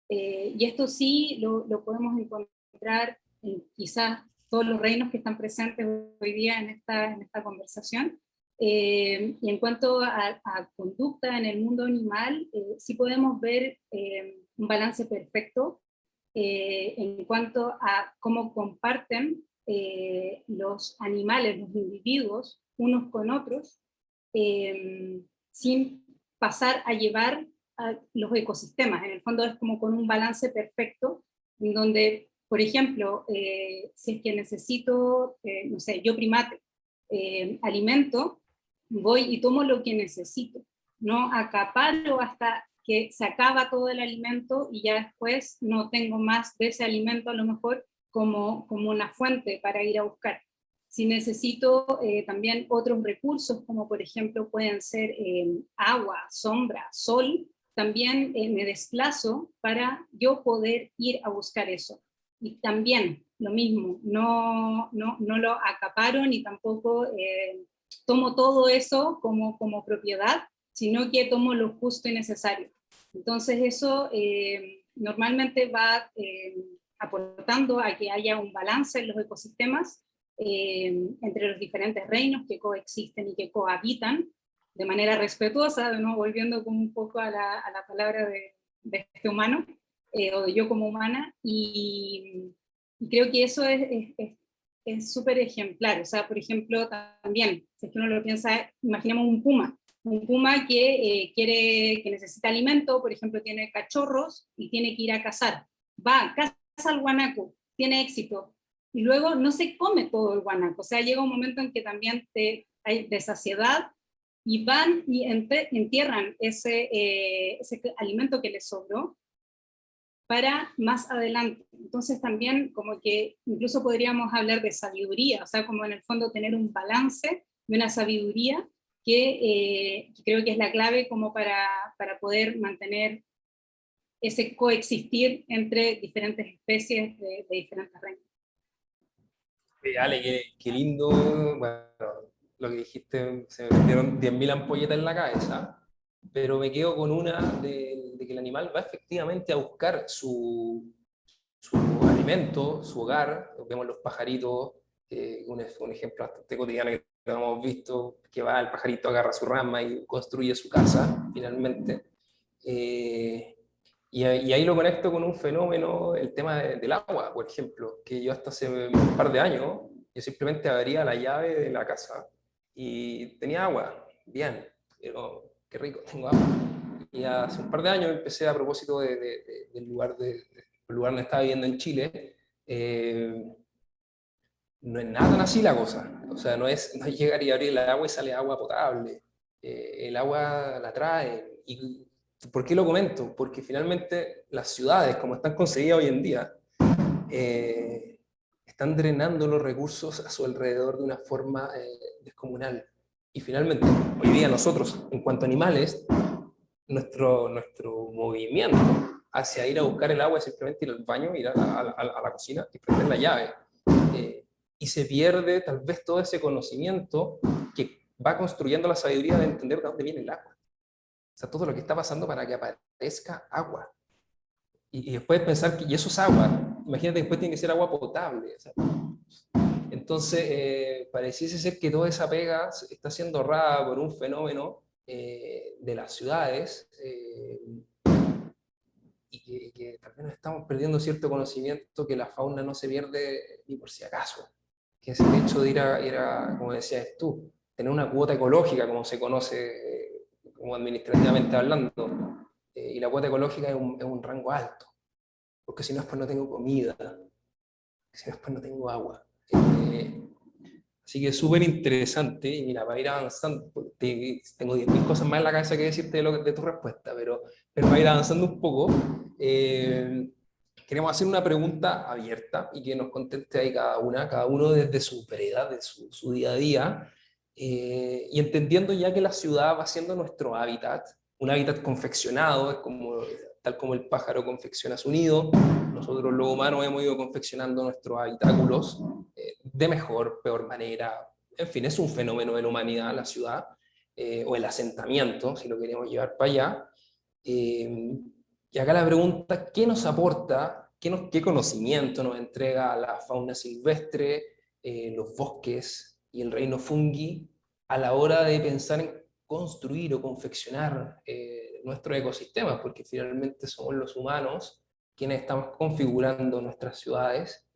Y esto sí lo podemos encontrar en quizás todos los reinos que están presentes hoy día en esta conversación. Y en cuanto a conducta en el mundo animal, sí podemos ver un balance perfecto en cuanto a cómo comparten los animales, los individuos, unos con otros, sin pasar a llevar a los ecosistemas. En el fondo es como con un balance perfecto, en donde, por ejemplo, si es que necesito, no sé, yo primate, alimento, voy y tomo lo que necesito, no acaparo hasta que se acaba todo el alimento y ya después no tengo más de ese alimento a lo mejor como una fuente para ir a buscar. Si necesito también otros recursos, como por ejemplo pueden ser agua, sombra, sol, también me desplazo para yo poder ir a buscar eso. Y también lo mismo, no lo acaparo ni tampoco tomo todo eso como propiedad, sino que tomo lo justo y necesario. Entonces eso normalmente va aportando a que haya un balance en los ecosistemas entre los diferentes reinos que coexisten y que cohabitan de manera respetuosa, ¿no? Volviendo como un poco a la palabra de este humano, o de yo como humana, y creo que eso es súper ejemplar. O sea, por ejemplo, también, si es que uno lo piensa, imaginemos un puma que necesita alimento, por ejemplo, tiene cachorros y tiene que ir a cazar. Va, caza al guanaco, tiene éxito, y luego no se come todo el guanaco. O sea, llega un momento en que también hay de saciedad y van y entierran ese alimento que les sobró para más adelante. Entonces también como que incluso podríamos hablar de sabiduría, o sea, como en el fondo tener un balance de una sabiduría que creo que es la clave como para poder mantener ese coexistir entre diferentes especies de diferentes reinos. Ale, qué lindo. Bueno, lo que dijiste, se me metieron 10.000 ampolletas en la cabeza, pero me quedo con una de que el animal va efectivamente a buscar su alimento, su hogar. Vemos los pajaritos, un ejemplo bastante cotidiano que hemos visto, que va el pajarito, agarra su rama y construye su casa, finalmente. Y ahí lo conecto con un fenómeno, el tema del agua, por ejemplo, que yo hasta hace un par de años, yo simplemente abría la llave de la casa y tenía agua, bien, pero qué rico, tengo agua. Y hace un par de años empecé a propósito del lugar, del lugar donde estaba viviendo en Chile, no es nada tan así la cosa, o sea, no es llegar y abrir el agua y sale agua potable, el agua la trae. ¿Y por qué lo comento? Porque finalmente las ciudades, como están concebidas hoy en día, están drenando los recursos a su alrededor de una forma descomunal. Y finalmente, hoy día nosotros, en cuanto a animales, nuestro movimiento hacia ir a buscar el agua es simplemente ir al baño, ir a la cocina y prender la llave. Y se pierde tal vez todo ese conocimiento que va construyendo la sabiduría de entender de dónde viene el agua. O sea, todo lo que está pasando para que aparezca agua. Y después pensar que y eso es agua. Imagínate, después tiene que ser agua potable. O sea, entonces, pareciese ser que toda esa pega está siendo ahorrada por un fenómeno de las ciudades y que también estamos perdiendo cierto conocimiento que la fauna no se pierde ni por si acaso. Que es el hecho de ir a, como decías tú, tener una cuota ecológica, como se conoce como administrativamente hablando. Y la cuota ecológica es un rango alto, porque si no, después no tengo comida, si no, después no tengo agua. Así que es súper interesante, y mira, para ir avanzando, tengo 10.000 cosas más en la cabeza que decirte de tu respuesta, pero para ir avanzando un poco, queremos hacer una pregunta abierta y que nos conteste ahí cada uno desde su vereda, de su día a día, y entendiendo ya que la ciudad va siendo nuestro hábitat, un hábitat confeccionado, es como, tal como el pájaro confecciona su nido, nosotros los humanos hemos ido confeccionando nuestros habitáculos de mejor, peor manera. En fin, es un fenómeno de la humanidad, la ciudad, o el asentamiento, si lo queremos llevar para allá. Y acá la pregunta, ¿qué nos aporta, qué conocimiento nos entrega la fauna silvestre, los bosques y el reino fungi a la hora de pensar en construir o confeccionar nuestros ecosistemas? Porque finalmente somos los humanos quienes estamos configurando nuestras ciudades,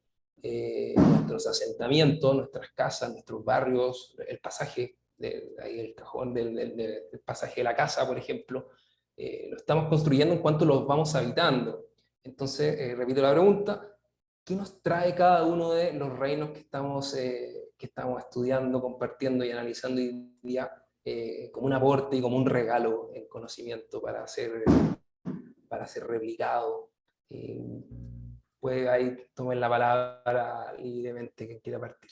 nuestros asentamientos, nuestras casas, nuestros barrios, el pasaje, ahí el cajón del pasaje de la casa, por ejemplo, lo estamos construyendo en cuanto los vamos habitando. Entonces, repito la pregunta, ¿qué nos trae cada uno de los reinos que estamos estudiando, compartiendo y analizando hoy día como un aporte y como un regalo en conocimiento para ser replicado? Pues ahí tomen la palabra libremente quien quiera partir.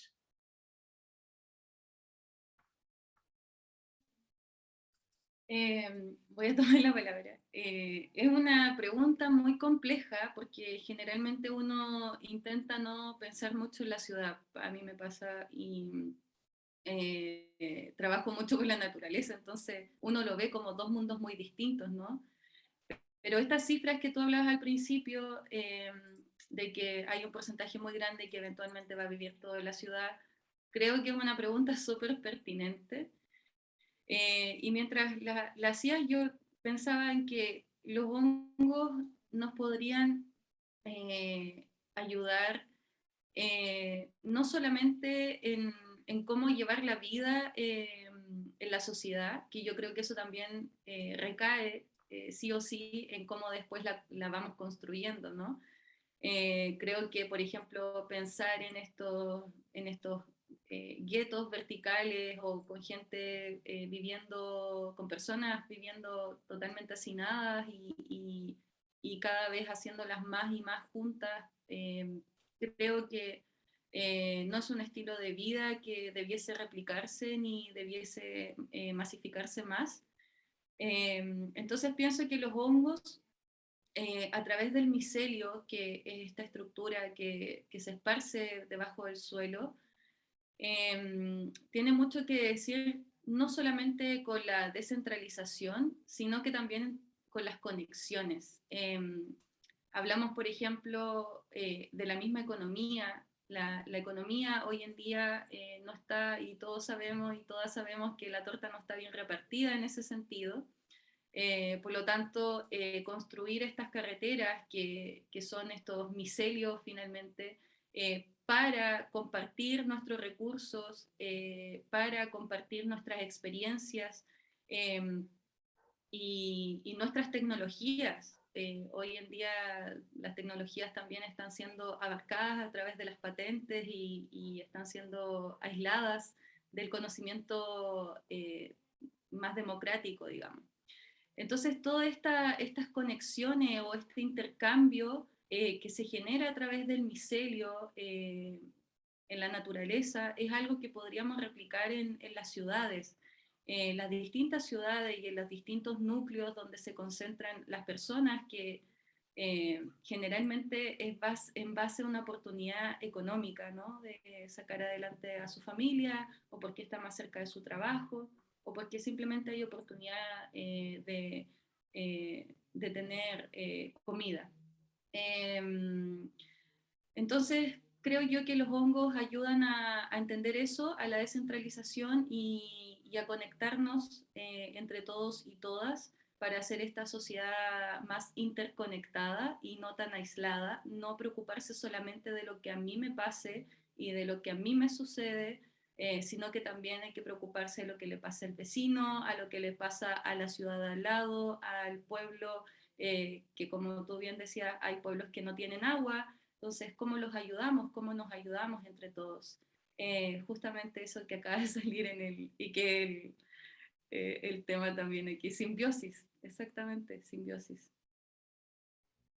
Voy a tomar la palabra. Es una pregunta muy compleja porque generalmente uno intenta no pensar mucho en la ciudad. A mí me pasa y trabajo mucho con la naturaleza, entonces uno lo ve como dos mundos muy distintos, ¿no? Pero estas cifras que tú hablabas al principio, de que hay un porcentaje muy grande que eventualmente va a vivir toda la ciudad, creo que es una pregunta súper pertinente. Y mientras la hacías, yo pensaba en que los hongos nos podrían ayudar no solamente en cómo llevar la vida en la sociedad, que yo creo que eso también recae sí o sí en cómo después la vamos construyendo, ¿no? Creo que, por ejemplo, pensar en estos guetos verticales o con gente viviendo, con personas viviendo totalmente hacinadas y cada vez haciéndolas más y más juntas, creo que no es un estilo de vida que debiese replicarse ni debiese masificarse más. Entonces pienso que los hongos a través del micelio, que es esta estructura que se esparce debajo del suelo, tiene mucho que decir no solamente con la descentralización, sino que también con las conexiones. Hablamos, por ejemplo, de la misma economía. La economía hoy en día no está, y todos sabemos y todas sabemos que la torta no está bien repartida en ese sentido. Por lo tanto, construir estas carreteras que son estos micelios finalmente, para compartir nuestros recursos, para compartir nuestras experiencias y nuestras tecnologías. Hoy en día las tecnologías también están siendo abarcadas a través de las patentes y están siendo aisladas del conocimiento más democrático, digamos. Entonces, todas estas conexiones o este intercambio que se genera a través del micelio en la naturaleza, es algo que podríamos replicar en las ciudades. Las distintas ciudades y en los distintos núcleos donde se concentran las personas que generalmente es en base a una oportunidad económica, ¿no? De sacar adelante a su familia, o porque está más cerca de su trabajo, o porque simplemente hay oportunidad de tener comida. Entonces, creo yo que los hongos ayudan a entender eso, a la descentralización y a conectarnos entre todos y todas para hacer esta sociedad más interconectada y no tan aislada, no preocuparse solamente de lo que a mí me pase y de lo que a mí me sucede, sino que también hay que preocuparse de lo que le pasa al vecino, a lo que le pasa a la ciudad de al lado, al pueblo, que como tú bien decías, hay pueblos que no tienen agua. Entonces, ¿cómo los ayudamos? ¿Cómo nos ayudamos entre todos? Justamente eso que acaba de salir y que el tema también aquí, simbiosis, exactamente, simbiosis.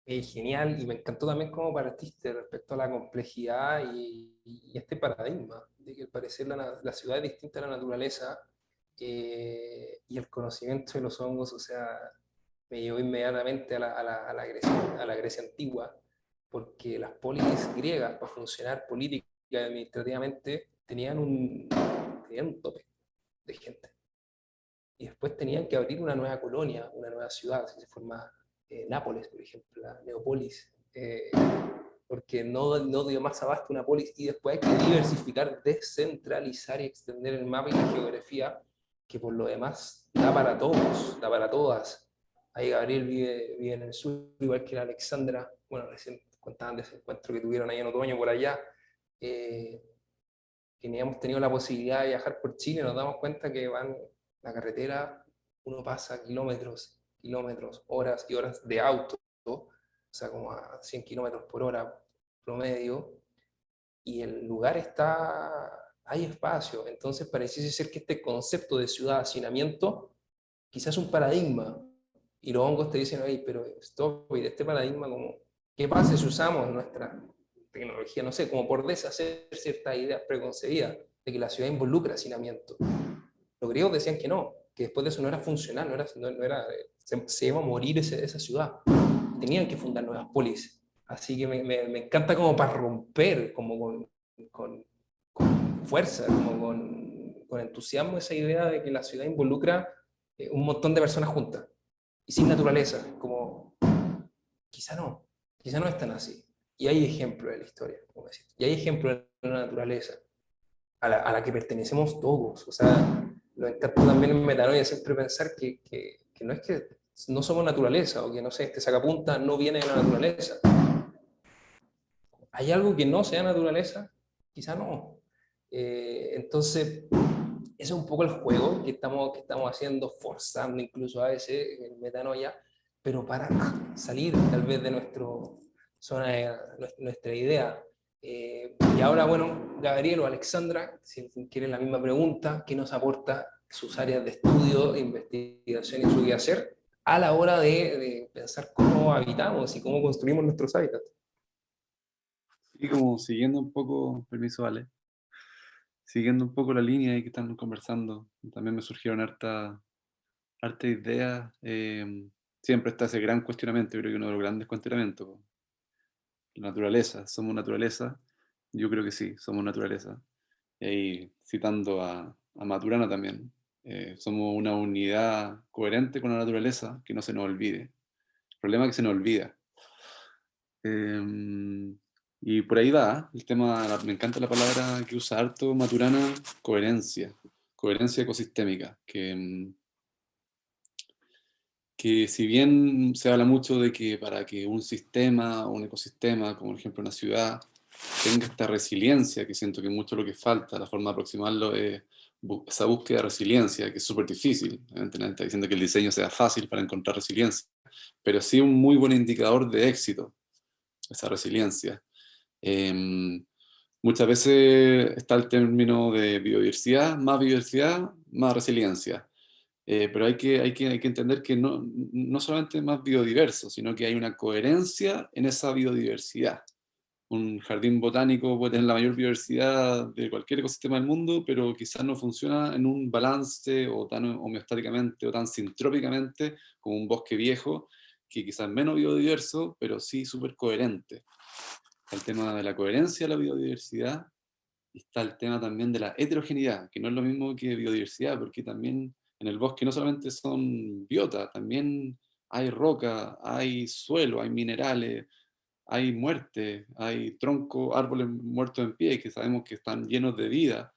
Genial, y me encantó también cómo partiste respecto a la complejidad y este paradigma de que al parecer la ciudad es distinta a la naturaleza, y el conocimiento de los hongos, o sea, me llevó inmediatamente a la Grecia antigua, porque las polis griegas, para funcionar política y administrativamente, tenían un tope de gente. Y después tenían que abrir una nueva colonia, una nueva ciudad, así se forma Nápoles, por ejemplo, la Neopolis, porque no dio más abasto una polis, y después hay que diversificar, descentralizar y extender el mapa y la geografía, que por lo demás da para todos, da para todas. Ahí Gabriel vive en el sur, igual que la Alexandra. Bueno, recién contaban de ese encuentro que tuvieron ahí en otoño por allá. Que ni hemos tenido la posibilidad de viajar por Chile, nos damos cuenta que van la carretera, uno pasa kilómetros, kilómetros, horas y horas de auto, o sea, como a 100 kilómetros por hora promedio, y el lugar hay espacio. Entonces pareciese ser que este concepto de ciudad, hacinamiento, quizás es un paradigma, y los hongos te dicen, oye, pero stop, y de este paradigma, como, ¿qué pasa si usamos nuestra tecnología, no sé, como por deshacer ciertas ideas preconcebidas de que la ciudad involucra hacinamiento? Los griegos decían que después de eso no era funcional, se iba a morir esa ciudad. Tenían que fundar nuevas polis. Así que me encanta como para romper, como con fuerza, como con entusiasmo, esa idea de que la ciudad involucra un montón de personas juntas y sin naturaleza, como quizá no es tan así. Y hay ejemplos de la historia, como decir, y hay ejemplos de la naturaleza a la que pertenecemos todos. O sea, lo encanta también en Metanoia siempre pensar que no es que no somos naturaleza, o que, no sé, este sacapunta no viene de la naturaleza. ¿Hay algo que no sea naturaleza? Quizá no. Entonces, ese es un poco el juego que estamos haciendo, forzando incluso a veces en Metanoia, pero para salir tal vez de nuestra idea. Y ahora, bueno, Gabriel o Alexandra, si quieren la misma pregunta, ¿qué nos aporta sus áreas de estudio, investigación y su quehacer a la hora de pensar cómo habitamos y cómo construimos nuestros hábitats? Y como siguiendo un poco, permiso, Ale, siguiendo un poco la línea ahí que están conversando, también me surgieron harta ideas. Siempre está ese gran cuestionamiento, creo que uno de los grandes cuestionamientos. La naturaleza, ¿somos naturaleza? Yo creo que sí, somos naturaleza. Y ahí, citando a Maturana también, somos una unidad coherente con la naturaleza, que no se nos olvide. El problema es que se nos olvida. Y por ahí va el tema. Me encanta la palabra que usa harto Maturana: coherencia ecosistémica, que si bien se habla mucho de que para que un sistema o un ecosistema, como por ejemplo una ciudad, tenga esta resiliencia, que siento que mucho lo que falta, la forma de aproximarlo es esa búsqueda de resiliencia, que es súper difícil. Nadie está diciendo que el diseño sea fácil para encontrar resiliencia, pero sí un muy buen indicador de éxito, esa resiliencia. Muchas veces está el término de biodiversidad, más resiliencia. Pero hay que entender que no solamente más biodiverso, sino que hay una coherencia en esa biodiversidad. un jardín botánico puede tener la mayor biodiversidad de cualquier ecosistema del mundo, pero quizás no funciona en un balance o tan homeostáticamente o tan sintrópicamente como un bosque viejo, que quizás es menos biodiverso, pero sí súper coherente. El tema de la coherencia de la biodiversidad, y está el tema también de la heterogeneidad, que no es lo mismo que biodiversidad, porque también en el bosque no solamente son biotas, también hay roca, hay suelo, hay minerales, hay muerte, hay troncos, árboles muertos en pie, que sabemos que están llenos de vida,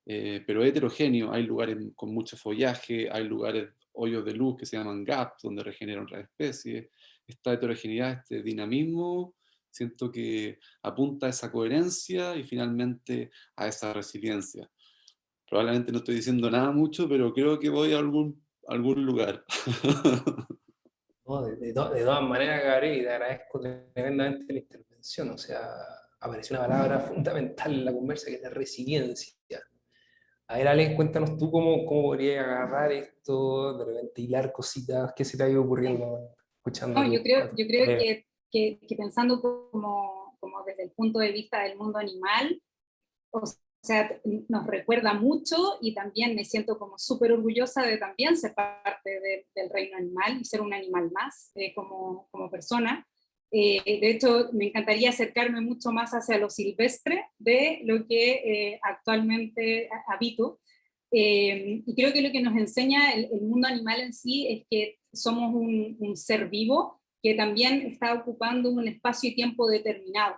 pero heterogéneo. Hay lugares con mucho follaje, hay lugares, hoyos de luz que se llaman gaps, donde regeneran otras especies. Esta heterogeneidad, este dinamismo, siento que apunta a esa coherencia y finalmente a esa resiliencia. Probablemente no estoy diciendo nada mucho, pero creo que voy a algún lugar. No, de todas maneras, Gabriel, y te agradezco tremendamente la intervención. O sea, apareció una palabra fundamental en la conversa que es la resiliencia. A ver, Alex, cuéntanos tú cómo podrías agarrar esto, de repente hilar cositas, qué se te ha ido ocurriendo escuchando No, a tus yo creo colegas. que pensando como desde el punto de vista del mundo animal, o sea, nos recuerda mucho y también me siento como súper orgullosa de también ser parte del reino animal y ser un animal más como persona. De hecho, me encantaría acercarme mucho más hacia lo silvestre de lo que actualmente habito. Y creo que lo que nos enseña el mundo animal en sí es que somos un ser vivo que también está ocupando un espacio y tiempo determinado.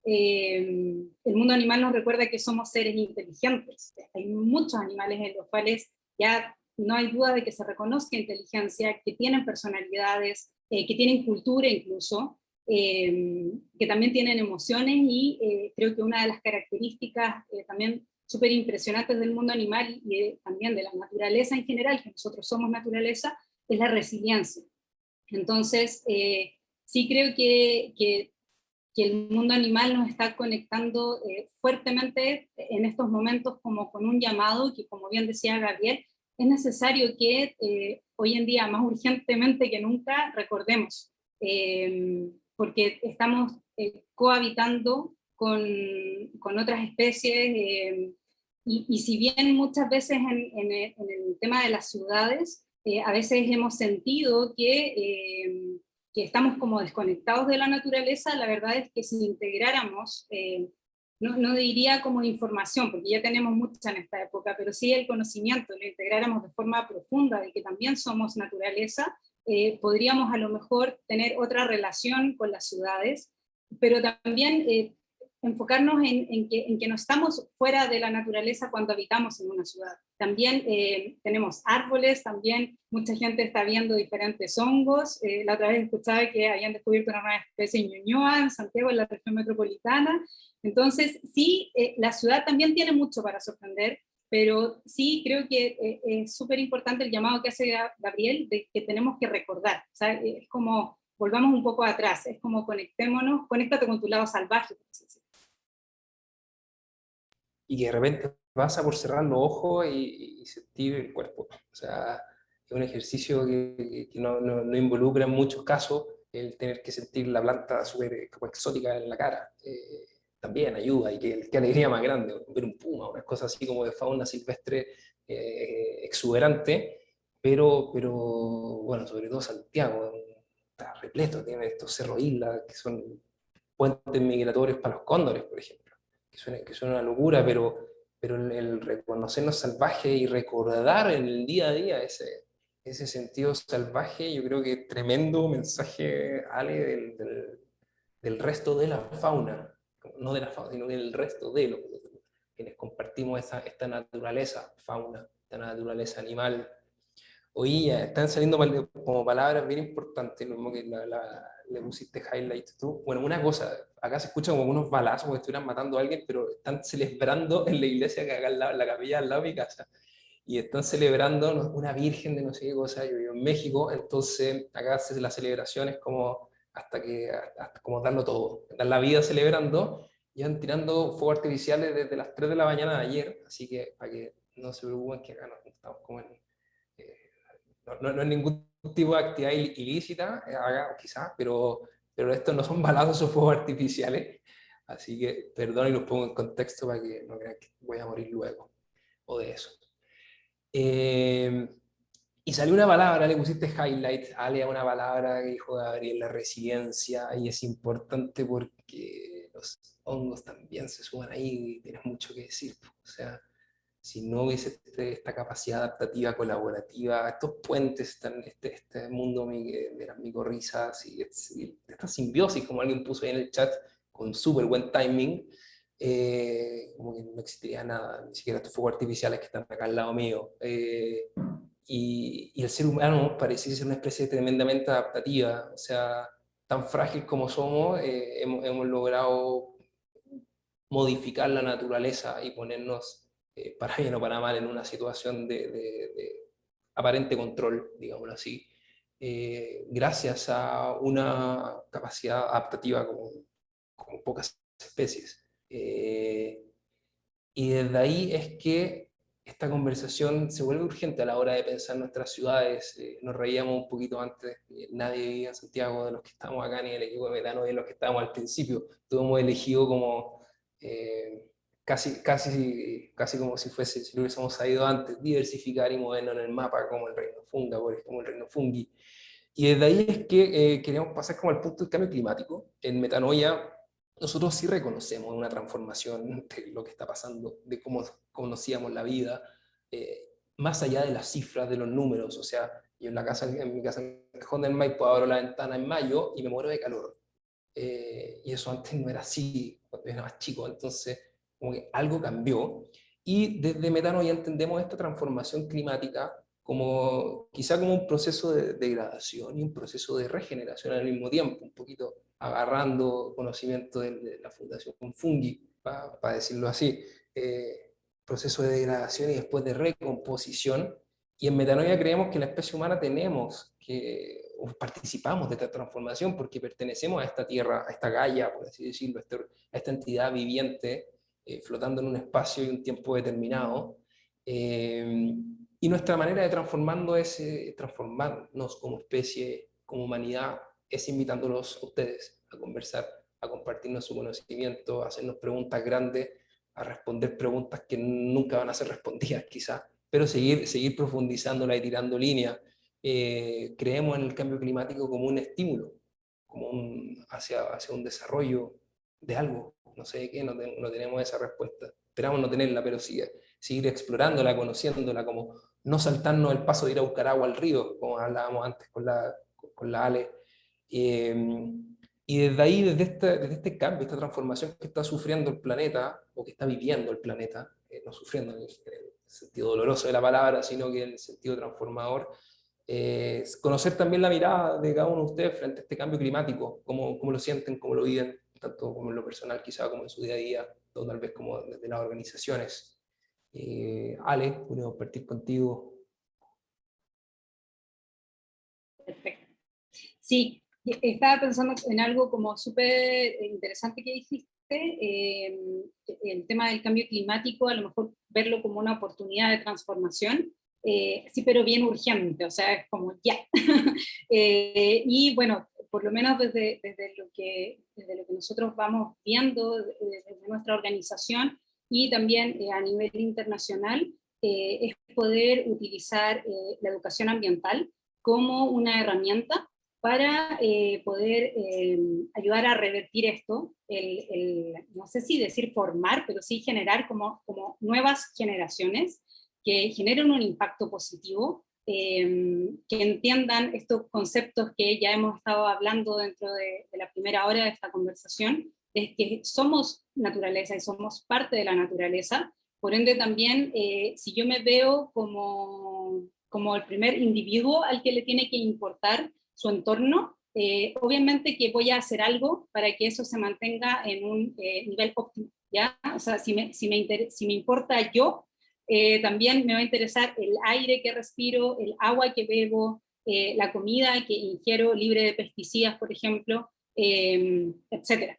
El mundo animal nos recuerda que somos seres inteligentes. Hay muchos animales en los cuales ya no hay duda de que se reconozca inteligencia, que tienen personalidades, que tienen cultura incluso, que también tienen emociones y creo que una de las características también súper impresionantes del mundo animal y también de la naturaleza en general, que nosotros somos naturaleza, es la resiliencia. Entonces, sí creo que el mundo animal nos está conectando fuertemente en estos momentos como con un llamado que, como bien decía Gabriel, es necesario que hoy en día, más urgentemente que nunca, recordemos, porque estamos cohabitando con otras especies, y si bien muchas veces en el tema de las ciudades, a veces hemos sentido que estamos como desconectados de la naturaleza, la verdad es que si integráramos, no diría como información, porque ya tenemos mucha en esta época, pero sí el conocimiento, lo integráramos de forma profunda de que también somos naturaleza, podríamos a lo mejor tener otra relación con las ciudades, pero también enfocarnos en que no estamos fuera de la naturaleza cuando habitamos en una ciudad. También tenemos árboles, también mucha gente está viendo diferentes hongos. La otra vez escuchaba que habían descubierto una nueva especie en Ñuñoa, en Santiago, en la región metropolitana. Entonces, sí, la ciudad también tiene mucho para sorprender, pero sí creo que es súper importante el llamado que hace Gabriel de que tenemos que recordar. O sea, es como, volvamos un poco atrás, es como conectémonos, conéctate con tu lado salvaje, por así decirlo. Y que de repente pasa por cerrar los ojos y sentir el cuerpo. O sea, es un ejercicio que no involucra en muchos casos el tener que sentir la planta súper como exótica en la cara. También ayuda, y qué alegría más grande ver un puma, unas cosas así como de fauna silvestre exuberante, pero bueno, sobre todo Santiago está repleto, tiene estos cerros islas que son puentes migratorios para los cóndores, por ejemplo, que suena una locura, pero el reconocernos salvajes y recordar en el día a día ese sentido salvaje, yo creo que es tremendo mensaje, Ale, del resto de la fauna, no de la fauna, sino del resto de los quienes compartimos esta naturaleza fauna, esta naturaleza animal. Oye, ya están saliendo como palabras bien importantes, lo mismo que le pusiste highlight tú. Bueno, una cosa, acá se escuchan como unos balazos como si estuvieran matando a alguien, pero están celebrando en la iglesia que acá al lado, en la capilla al lado de mi casa, y están celebrando una virgen de no sé qué cosa. Yo vivo en México, entonces acá se la celebración es como hasta como darlo todo, dar la vida celebrando, y van tirando fuegos artificiales desde las 3 de la mañana de ayer, así que para que no se preocupen que acá no estamos como eh, no es ningún tipo de actividad ilícita, quizás, pero estos no son balazos o fuegos artificiales. Así que perdón y los pongo en contexto para que no crean que voy a morir luego, o de eso. Y salió una palabra, le pusiste highlight, Ale, a una palabra que dijo Gabriel, la resiliencia, y es importante porque los hongos también se suman ahí y tienes mucho que decir. O sea, si no hubiese esta capacidad adaptativa, colaborativa, estos puentes, este mundo de las micorrizas y esta simbiosis, como alguien puso ahí en el chat, con súper buen timing, como que no existiría nada, ni siquiera estos fuegos artificiales que están acá al lado mío. Y el ser humano parece ser una especie tremendamente adaptativa, o sea, tan frágil como somos, hemos logrado modificar la naturaleza y ponernos, para bien o para mal, en una situación de aparente control, digámoslo así, gracias a una capacidad adaptativa como pocas especies. Y desde ahí es que esta conversación se vuelve urgente a la hora de pensar nuestras ciudades. Nos reíamos un poquito antes, nadie vivía en Santiago de los que estamos acá, ni el equipo de Metano, ni de los que estábamos al principio. Todos hemos elegido como, casi como si lo hubiésemos sabido antes, diversificar y movernos en el mapa, como el reino funga, como el reino fungi. Y desde ahí es que queremos pasar como al punto del cambio climático. En Metanoia nosotros sí reconocemos una transformación de lo que está pasando, de cómo conocíamos la vida, más allá de las cifras, de los números. O sea, yo en mi casa en Cajón del Maipo abro la ventana en mayo y me muero de calor. Y eso antes no era así, cuando yo era más chico. Entonces, como que algo cambió. Y desde Metano ya entendemos esta transformación climática como quizá como un proceso de degradación y un proceso de regeneración al mismo tiempo, un poquito agarrando conocimiento de la Fundación Fungi, para decirlo así, proceso de degradación y después de recomposición. Y en Metanoia creemos que la especie humana tenemos que, o participamos de esta transformación porque pertenecemos a esta tierra, a esta Gaia, por así decirlo, a esta entidad viviente, flotando en un espacio y un tiempo determinado. Y nuestra manera de transformarnos como especie, como humanidad, es invitándolos a ustedes a conversar, a compartirnos su conocimiento, a hacernos preguntas grandes, a responder preguntas que nunca van a ser respondidas quizás, pero seguir profundizándola y tirando líneas. Creemos en el cambio climático como un estímulo, hacia un desarrollo de algo, no sé de qué, no tenemos esa respuesta. Esperamos no tenerla, pero seguir explorándola, conociéndola, como no saltarnos el paso de ir a buscar agua al río, como hablábamos antes con la Ale. Y desde ahí, desde este cambio, esta transformación que está sufriendo el planeta, o que está viviendo el planeta, no sufriendo en el sentido doloroso de la palabra, sino que en el sentido transformador, conocer también la mirada de cada uno de ustedes frente a este cambio climático, cómo lo sienten, cómo lo viven, tanto como en lo personal quizá como en su día a día, o tal vez como desde las organizaciones. Ale, podemos partir contigo. Perfecto. Sí, estaba pensando en algo como súper interesante que dijiste, el tema del cambio climático, a lo mejor verlo como una oportunidad de transformación, sí, pero bien urgente, o sea, es como ya. Y bueno, por lo menos desde lo que nosotros vamos viendo desde nuestra organización y también a nivel internacional, es poder utilizar la educación ambiental como una herramienta para poder ayudar a revertir esto, no sé si decir formar, pero sí generar como nuevas generaciones que generen un impacto positivo, que entiendan estos conceptos que ya hemos estado hablando dentro de la primera hora de esta conversación, es que somos naturaleza y somos parte de la naturaleza, por ende también si yo me veo como el primer individuo al que le tiene que importar su entorno, obviamente que voy a hacer algo para que eso se mantenga en un nivel óptimo, ¿ya? O sea, si me importa yo, también me va a interesar el aire que respiro, el agua que bebo, la comida que ingiero libre de pesticidas, por ejemplo, etcétera.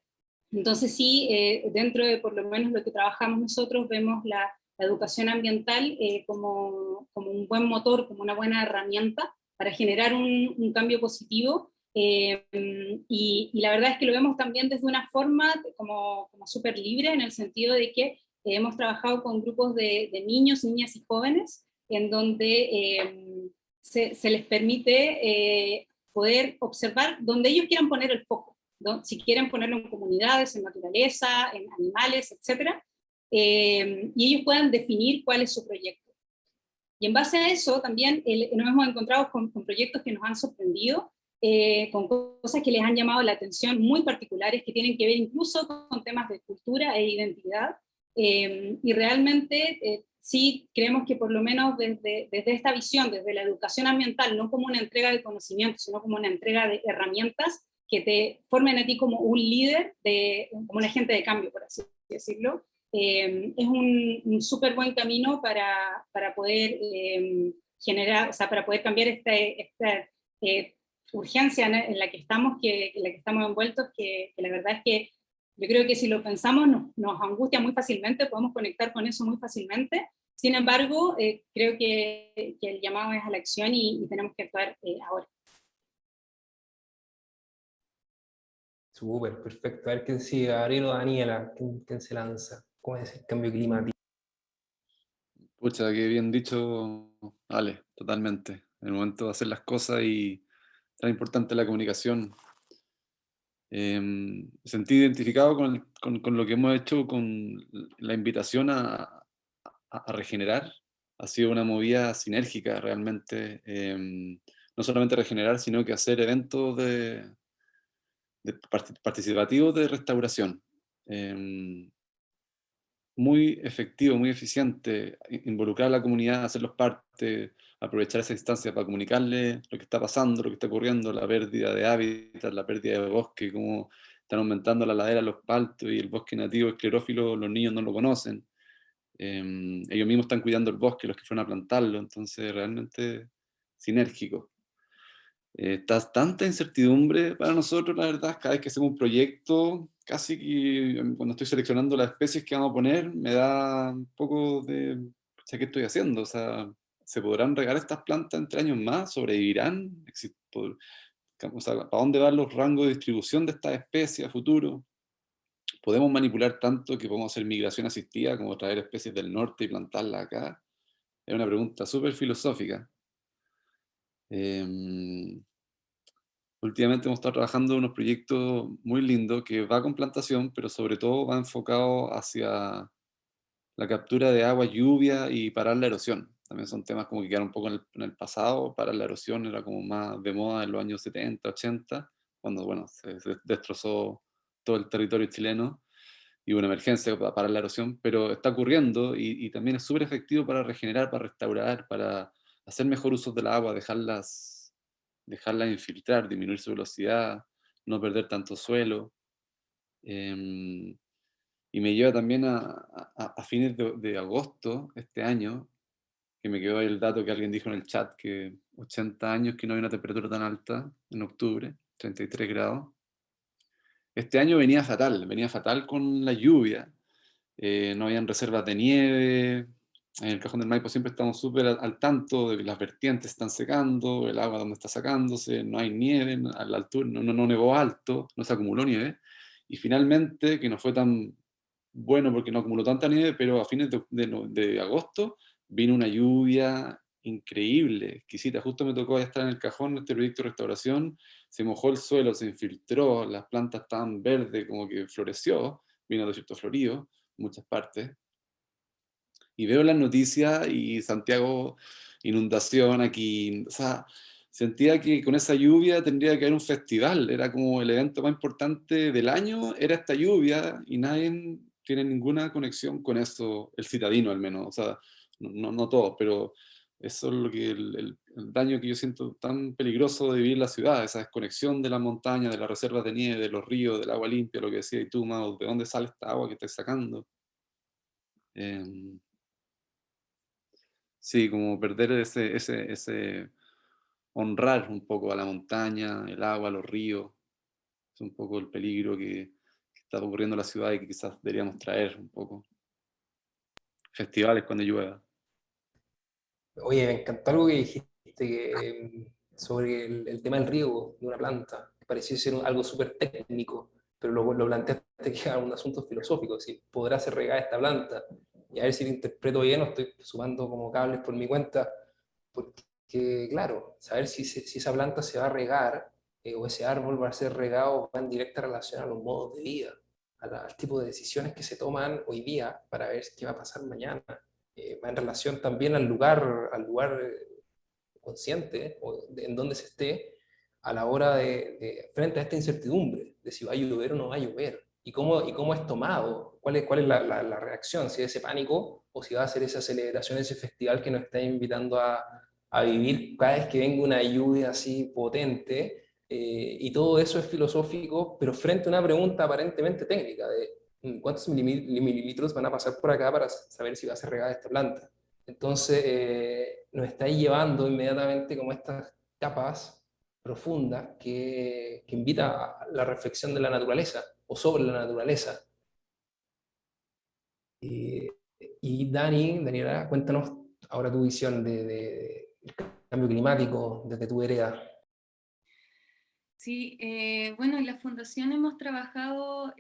Entonces sí, dentro de por lo menos lo que trabajamos nosotros, vemos la educación ambiental como un buen motor, como una buena herramienta para generar un cambio positivo Y la verdad es que lo vemos también desde una forma como súper libre, en el sentido de que hemos trabajado con grupos de niños, niñas y jóvenes, en donde se les permite poder observar donde ellos quieran poner el foco, ¿no? Si quieren ponerlo en comunidades, en naturaleza, en animales, etc. Y ellos puedan definir cuál es su proyecto. Y en base a eso también nos hemos encontrado con proyectos que nos han sorprendido, con cosas que les han llamado la atención muy particulares, que tienen que ver incluso con temas de cultura e identidad. Y realmente sí creemos que por lo menos desde esta visión, desde la educación ambiental, no como una entrega de conocimiento, sino como una entrega de herramientas que te formen a ti como un líder, como un agente de cambio, por así decirlo, es un súper buen camino para poder generar, o sea, para poder cambiar esta urgencia en la que estamos, en la que estamos envueltos, que la verdad es que yo creo que si lo pensamos nos angustia muy fácilmente, podemos conectar con eso muy fácilmente. Sin embargo, creo que el llamado es a la acción y tenemos que actuar ahora. Súper, perfecto. A ver quién sigue, Gabriel o Daniela, quién se lanza. ¿Cómo es el cambio climático? Pucha, qué bien dicho, Ale, totalmente. En el momento de hacer las cosas y tan importante la comunicación. Me sentí identificado con lo que hemos hecho, con la invitación a regenerar. Ha sido una movida sinérgica realmente. No solamente regenerar, sino que hacer eventos participativos de restauración. Muy efectivo, muy eficiente, involucrar a la comunidad, hacerlos parte, aprovechar esa instancia para comunicarles lo que está pasando, lo que está ocurriendo, la pérdida de hábitat, la pérdida de bosque, cómo están aumentando la ladera, los paltos y el bosque nativo esclerófilo, los niños no lo conocen. Ellos mismos están cuidando el bosque, los que fueron a plantarlo, entonces realmente sinérgico. Está tanta incertidumbre para nosotros, la verdad, cada vez que hacemos un proyecto, casi que cuando estoy seleccionando las especies que vamos a poner, me da un poco de, ¿qué estoy haciendo? O sea, ¿se podrán regar estas plantas entre años más? ¿Sobrevivirán? O sea, ¿para dónde van los rangos de distribución de estas especies a futuro? ¿Podemos manipular tanto que podemos hacer migración asistida, como traer especies del norte y plantarlas acá? Es una pregunta súper filosófica. Últimamente hemos estado trabajando en unos proyectos muy lindos que va con plantación, pero sobre todo va enfocado hacia la captura de agua, lluvia y parar la erosión. También son temas como que quedaron un poco en el pasado. Parar la erosión era como más de moda en los años 70, 80, cuando bueno, se destrozó todo el territorio chileno y hubo una emergencia para parar la erosión, pero está ocurriendo y también es súper efectivo para regenerar, para restaurar, para hacer mejor uso del agua, dejarla infiltrar, disminuir su velocidad, no perder tanto suelo. Y me lleva también a fines de agosto este año, que me quedó ahí el dato que alguien dijo en el chat, que 80 años que no hay una temperatura tan alta en octubre, 33 grados. Este año venía fatal con la lluvia, no habían reservas de nieve. En el Cajón del Maipo siempre estamos súper al tanto de que las vertientes están secando, el agua donde está sacándose, no hay nieve a la altura, no nevó alto, no se acumuló nieve. Y finalmente, que no fue tan bueno porque no acumuló tanta nieve, pero a fines de agosto vino una lluvia increíble, exquisita. Justo me tocó estar en el Cajón, este proyecto de restauración, se mojó el suelo, se infiltró, las plantas estaban verdes, como que floreció, vino de desierto florido, muchas partes. Y veo las noticias y Santiago, inundación aquí, o sea, sentía que con esa lluvia tendría que haber un festival, era como el evento más importante del año, era esta lluvia y nadie tiene ninguna conexión con eso, el citadino al menos, o sea, no todos, pero eso es lo que el daño que yo siento tan peligroso de vivir en la ciudad, esa desconexión de la montaña, de las reservas de nieve, de los ríos, del agua limpia, lo que decía y tú, Mau, ¿de dónde sale esta agua que estás sacando? Sí, como perder ese honrar un poco a la montaña, el agua, los ríos, es un poco el peligro que está ocurriendo en la ciudad y que quizás deberíamos traer un poco. Festivales cuando llueva. Oye, me encantó algo que dijiste, que sobre el tema del riego de una planta, que parecía ser algo súper técnico, pero lo planteaste que era un asunto filosófico, si podrá ser regada esta planta, y a ver si lo interpreto bien o estoy sumando como cables por mi cuenta, porque claro, saber si esa planta se va a regar, o ese árbol va a ser regado, va en directa relación a los modos de vida, al tipo de decisiones que se toman hoy día para ver qué va a pasar mañana. Va en relación también al lugar consciente en donde se esté a la hora frente a esta incertidumbre de si va a llover o no va a llover, y cómo es tomado, cuál es la reacción, si es ese pánico o si va a ser esa celebración, ese festival que nos está invitando a vivir cada vez que venga una lluvia así potente, y todo eso es filosófico, pero frente a una pregunta aparentemente técnica de cuántos mililitros van a pasar por acá para saber si va a ser regada esta planta. Entonces, nos está llevando inmediatamente como estas capas profundas que invita a la reflexión de la naturaleza o sobre la naturaleza. Y, y Daniela, cuéntanos ahora tu visión del cambio climático desde tu vereda. Sí, bueno, en la fundación hemos trabajado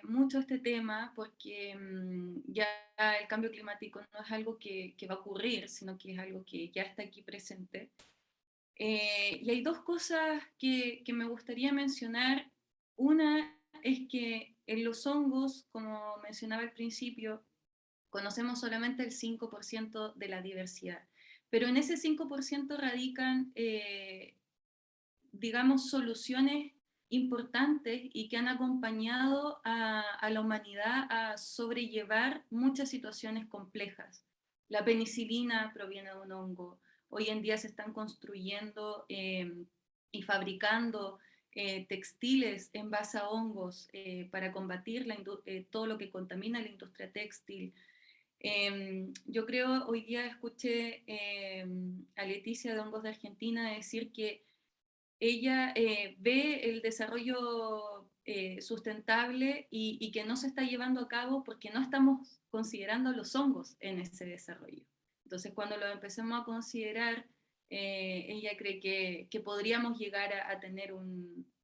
mucho este tema porque ya el cambio climático no es algo que va a ocurrir, sino que es algo que ya está aquí presente. Y hay dos cosas que me gustaría mencionar. Una es que en los hongos, como mencionaba al principio, conocemos solamente el 5% de la diversidad, pero en ese 5% radican digamos, soluciones importantes y que han acompañado a la humanidad a sobrellevar muchas situaciones complejas. La penicilina proviene de un hongo. Hoy en día se están construyendo y fabricando textiles en base a hongos para combatir todo lo que contamina la industria textil. Yo creo, hoy día escuché a Leticia de Hongos de Argentina decir que ella ve el desarrollo sustentable y que no se está llevando a cabo porque no estamos considerando los hongos en ese desarrollo. Entonces, cuando lo empecemos a considerar, ella cree que podríamos llegar a tener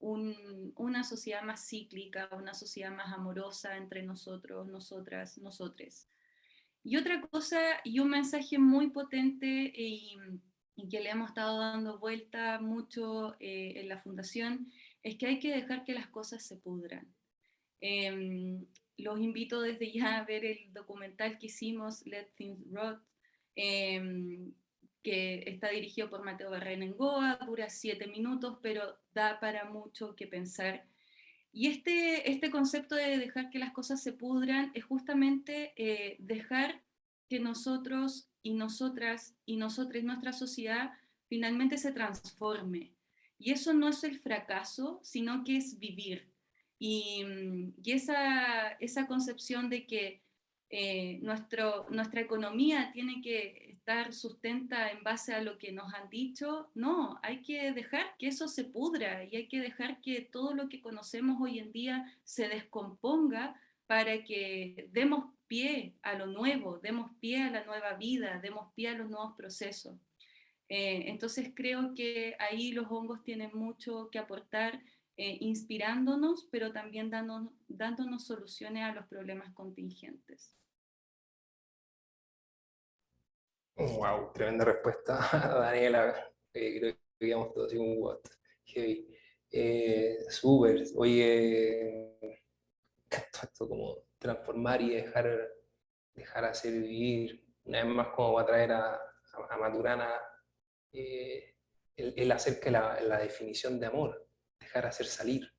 una sociedad más cíclica, una sociedad más amorosa entre nosotros, nosotras, nosotres. Y otra cosa, y un mensaje muy potente y que le hemos estado dando vuelta mucho en la fundación, es que hay que dejar que las cosas se pudran. Los invito desde ya a ver el documental que hicimos, Let Things Rot, que está dirigido por Mateo Barrenengoa, dura 7 minutos, pero da para mucho que pensar. Y este concepto de dejar que las cosas se pudran es justamente dejar que nosotros y nosotras y nosotres, nuestra sociedad, finalmente se transforme. Y eso no es el fracaso, sino que es vivir. Y esa concepción de que nuestra economía tiene que estar sustenta en base a lo que nos han dicho, no, hay que dejar que eso se pudra y hay que dejar que todo lo que conocemos hoy en día se descomponga para que demos pie a lo nuevo, demos pie a la nueva vida, demos pie a los nuevos procesos. Entonces creo que ahí los hongos tienen mucho que aportar, inspirándonos, pero también dándonos soluciones a los problemas contingentes. Wow, tremenda respuesta, Daniela. Creo que digamos todo así como what. Heavy. Súper. Oye, esto como transformar y dejar hacer vivir. Una vez más, como va a traer a Maturana, el acerca de la definición de amor, dejar hacer salir,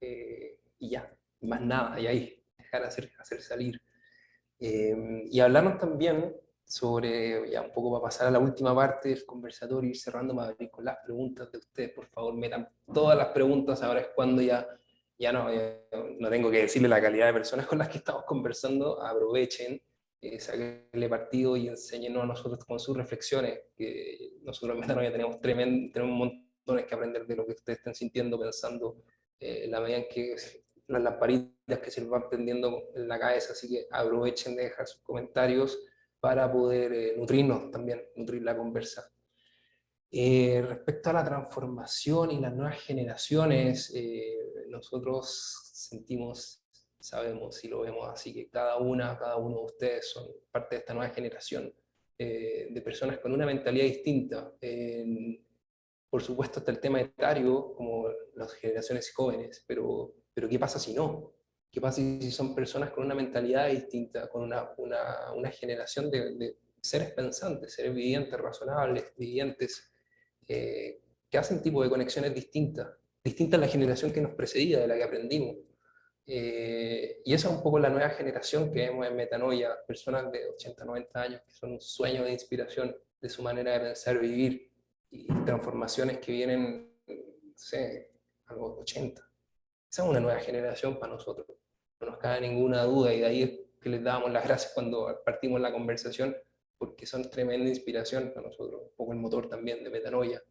y ya, más nada, y ahí, dejar hacer salir. Y hablarnos también sobre, ya un poco para pasar a la última parte del conversatorio y cerrando, para abrir con las preguntas de ustedes. Por favor, metan todas las preguntas, ahora es cuando ya no tengo que decirle la calidad de personas con las que estamos conversando, aprovechen, saquenle partido y enséñenos a nosotros con sus reflexiones, que nosotros en Metanoia tenemos montones que aprender de lo que ustedes estén sintiendo, pensando, la medida en que las lamparitas que se les van prendiendo en la cabeza, así que aprovechen de dejar sus comentarios para poder nutrirnos también, nutrir la conversa. Respecto a la transformación y las nuevas generaciones, nosotros sentimos, sabemos y lo vemos así, que cada uno de ustedes son parte de esta nueva generación de personas con una mentalidad distinta. Por supuesto está el tema etario, como las generaciones jóvenes, pero ¿qué pasa si no? ¿Qué pasa si son personas con una mentalidad distinta, con una generación de seres pensantes, seres vivientes, razonables, vivientes, que hacen tipo de conexiones distintas a la generación que nos precedía, de la que aprendimos? Y esa es un poco la nueva generación que vemos en Metanoia, personas de 80, 90 años que son un sueño de inspiración de su manera de pensar, vivir, y transformaciones que vienen, no sé, a los 80. Esa es una nueva generación para nosotros, no nos cabe ninguna duda, y de ahí es que les dábamos las gracias cuando partimos la conversación, porque son tremenda inspiración para nosotros, un poco el motor también de Metanoia.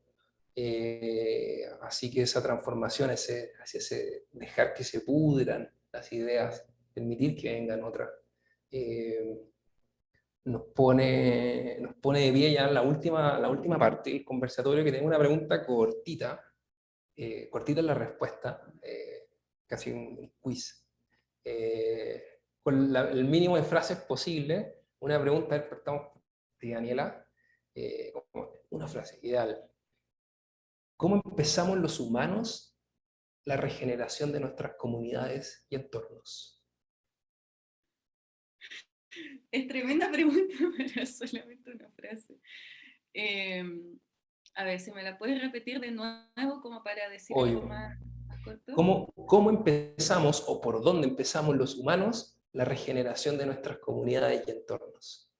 Así que esa transformación, hacia ese dejar que se pudran las ideas, permitir que vengan otras, eh, nos pone de pie ya en la última parte del conversatorio, que tengo una pregunta cortita, cortita en la respuesta, casi un quiz, con el mínimo de frases posible, una pregunta, despertamos de Daniela, como una frase ideal. ¿Cómo empezamos los humanos la regeneración de nuestras comunidades y entornos? Es tremenda pregunta, pero solamente una frase. A ver, si me la puedes repetir de nuevo como para decir algo Obvio. más corto. ¿Cómo empezamos o por dónde empezamos los humanos la regeneración de nuestras comunidades y entornos?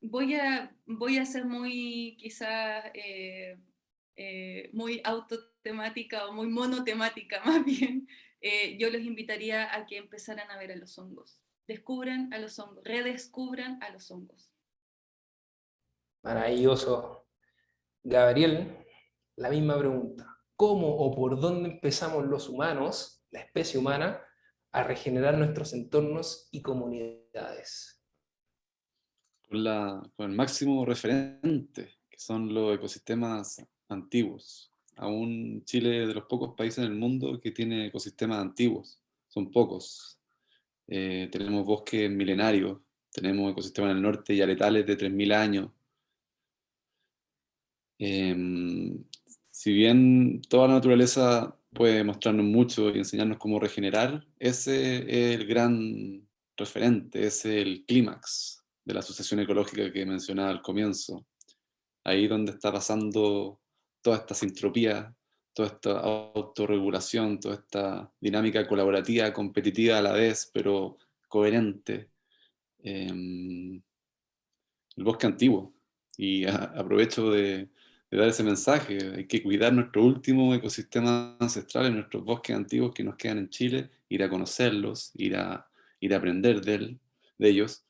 Voy a ser muy, quizás, muy autotemática o muy monotemática más bien. Yo los invitaría a que empezaran a ver a los hongos. Descubran a los hongos, redescubran a los hongos. Maravilloso. Gabriel, la misma pregunta. ¿Cómo o por dónde empezamos los humanos, la especie humana, a regenerar nuestros entornos y comunidades? Con el máximo referente, que son los ecosistemas antiguos. Aún Chile es de los pocos países en el mundo que tiene ecosistemas antiguos, son pocos. Tenemos bosques milenarios, tenemos ecosistemas en el norte y aretales de 3000 años. Si bien toda la naturaleza puede mostrarnos mucho y enseñarnos cómo regenerar, ese es el gran referente, es el clímax de la sucesión ecológica que mencionaba al comienzo. Ahí donde está pasando toda esta sintropía, toda esta autorregulación, toda esta dinámica colaborativa, competitiva a la vez, pero coherente. El bosque antiguo. Y aprovecho de dar ese mensaje. Hay que cuidar nuestro último ecosistema ancestral, nuestros bosques antiguos que nos quedan en Chile, ir a conocerlos, ir a aprender de ellos.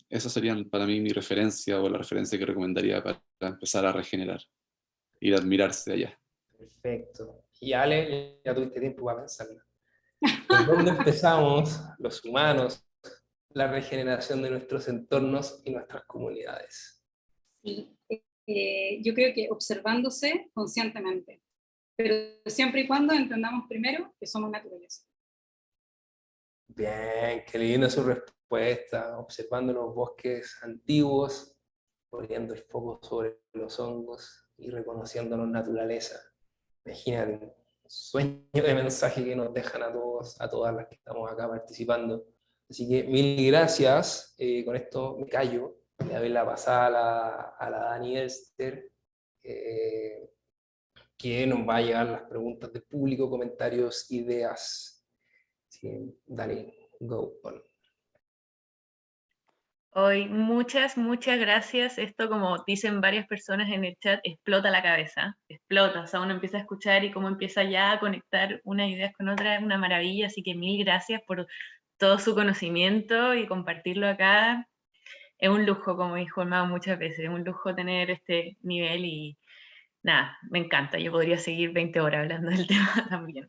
Esas serían para mí mi referencia o la referencia que recomendaría para empezar a regenerar, ir a admirarse allá. Perfecto. Y Ale, ya tuviste tiempo para pensarlo. ¿Por dónde empezamos los humanos la regeneración de nuestros entornos y nuestras comunidades? Sí, yo creo que observándose conscientemente, pero siempre y cuando entendamos primero que somos naturaleza. Bien, qué linda su respuesta. Observando los bosques antiguos, poniendo el foco sobre los hongos y reconociendo la naturaleza. Imagínate, un sueño de mensaje que nos dejan a todos, a todas las que estamos acá participando. Así que mil gracias. Con esto me callo. Le doy la pasada a la Dani Elster, que nos va a llevar las preguntas del público, comentarios, ideas. Sí, Dani, go on. Hoy, muchas gracias. Esto, como dicen varias personas en el chat, explota la cabeza, explota. O sea, uno empieza a escuchar y cómo empieza ya a conectar unas ideas con otras, es una maravilla. Así que mil gracias por todo su conocimiento y compartirlo acá. Es un lujo, como dijo Mao muchas veces, es un lujo tener este nivel y nada, me encanta. Yo podría seguir 20 horas hablando del tema también.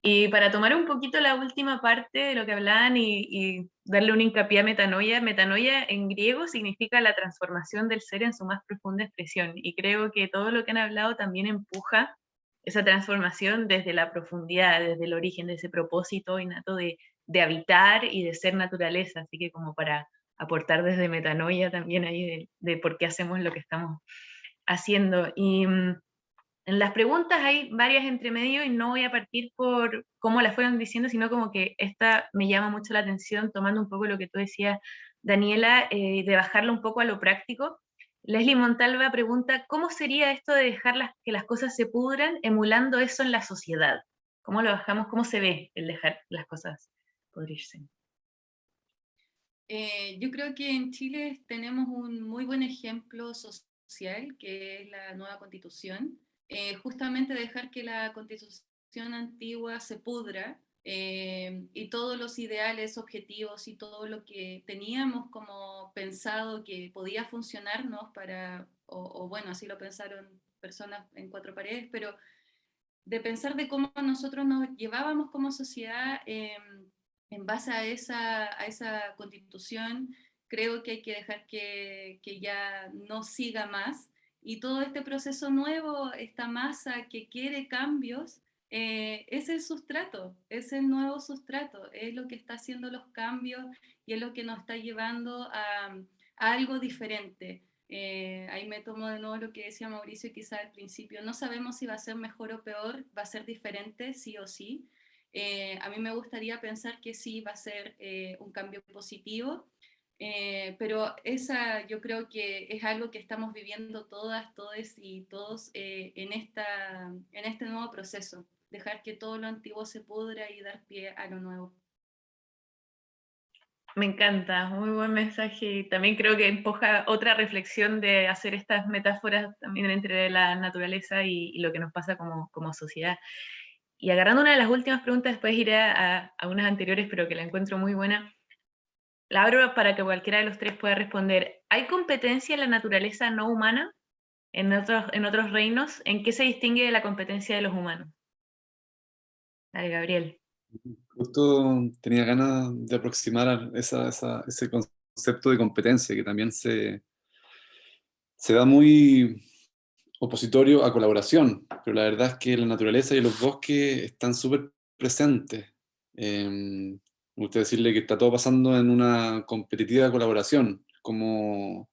Y para tomar un poquito la última parte de lo que hablaban y darle un hincapié a metanoia, metanoia en griego significa la transformación del ser en su más profunda expresión, y creo que todo lo que han hablado también empuja esa transformación desde la profundidad, desde el origen, de ese propósito innato de habitar y de ser naturaleza, así que como para aportar desde metanoia también ahí de por qué hacemos lo que estamos haciendo. Y en las preguntas hay varias entre medio y no voy a partir por cómo las fueron diciendo, sino como que esta me llama mucho la atención, tomando un poco lo que tú decías, Daniela, de bajarlo un poco a lo práctico. Leslie Montalva pregunta, ¿cómo sería esto de dejar que las cosas se pudran emulando eso en la sociedad? ¿Cómo lo bajamos? ¿Cómo se ve el dejar las cosas pudrirse? Yo creo que en Chile tenemos un muy buen ejemplo social, que es la nueva Constitución. Justamente dejar que la Constitución antigua se pudra, y todos los ideales, objetivos y todo lo que teníamos como pensado que podía funcionarnos para, o bueno, así lo pensaron personas en cuatro paredes, pero de pensar de cómo nosotros nos llevábamos como sociedad, en base a esa constitución, creo que hay que dejar que ya no siga más. Y todo este proceso nuevo, esta masa que quiere cambios, es el sustrato, es el nuevo sustrato, es lo que está haciendo los cambios y es lo que nos está llevando a algo diferente. Ahí me tomo de nuevo lo que decía Mauricio, quizá al principio, no sabemos si va a ser mejor o peor, va a ser diferente sí o sí. A mí me gustaría pensar que sí va a ser un cambio positivo, pero esa yo creo que es algo que estamos viviendo todas, todes y todos, en este nuevo proceso, dejar que todo lo antiguo se pudra y dar pie a lo nuevo. Me encanta, muy buen mensaje, y también creo que empuja otra reflexión de hacer estas metáforas también entre la naturaleza y lo que nos pasa como sociedad. Y agarrando una de las últimas preguntas, después iré a unas anteriores, pero que la encuentro muy buena. La abro para que cualquiera de los tres pueda responder. ¿Hay competencia en la naturaleza no humana en otros reinos? ¿En qué se distingue de la competencia de los humanos? Dale, Gabriel. Justo tenía ganas de aproximar a ese concepto de competencia que también se da muy opositorio a colaboración, pero la verdad es que la naturaleza y los bosques están súper presentes. Me gusta decirle que está todo pasando en una competitiva colaboración, como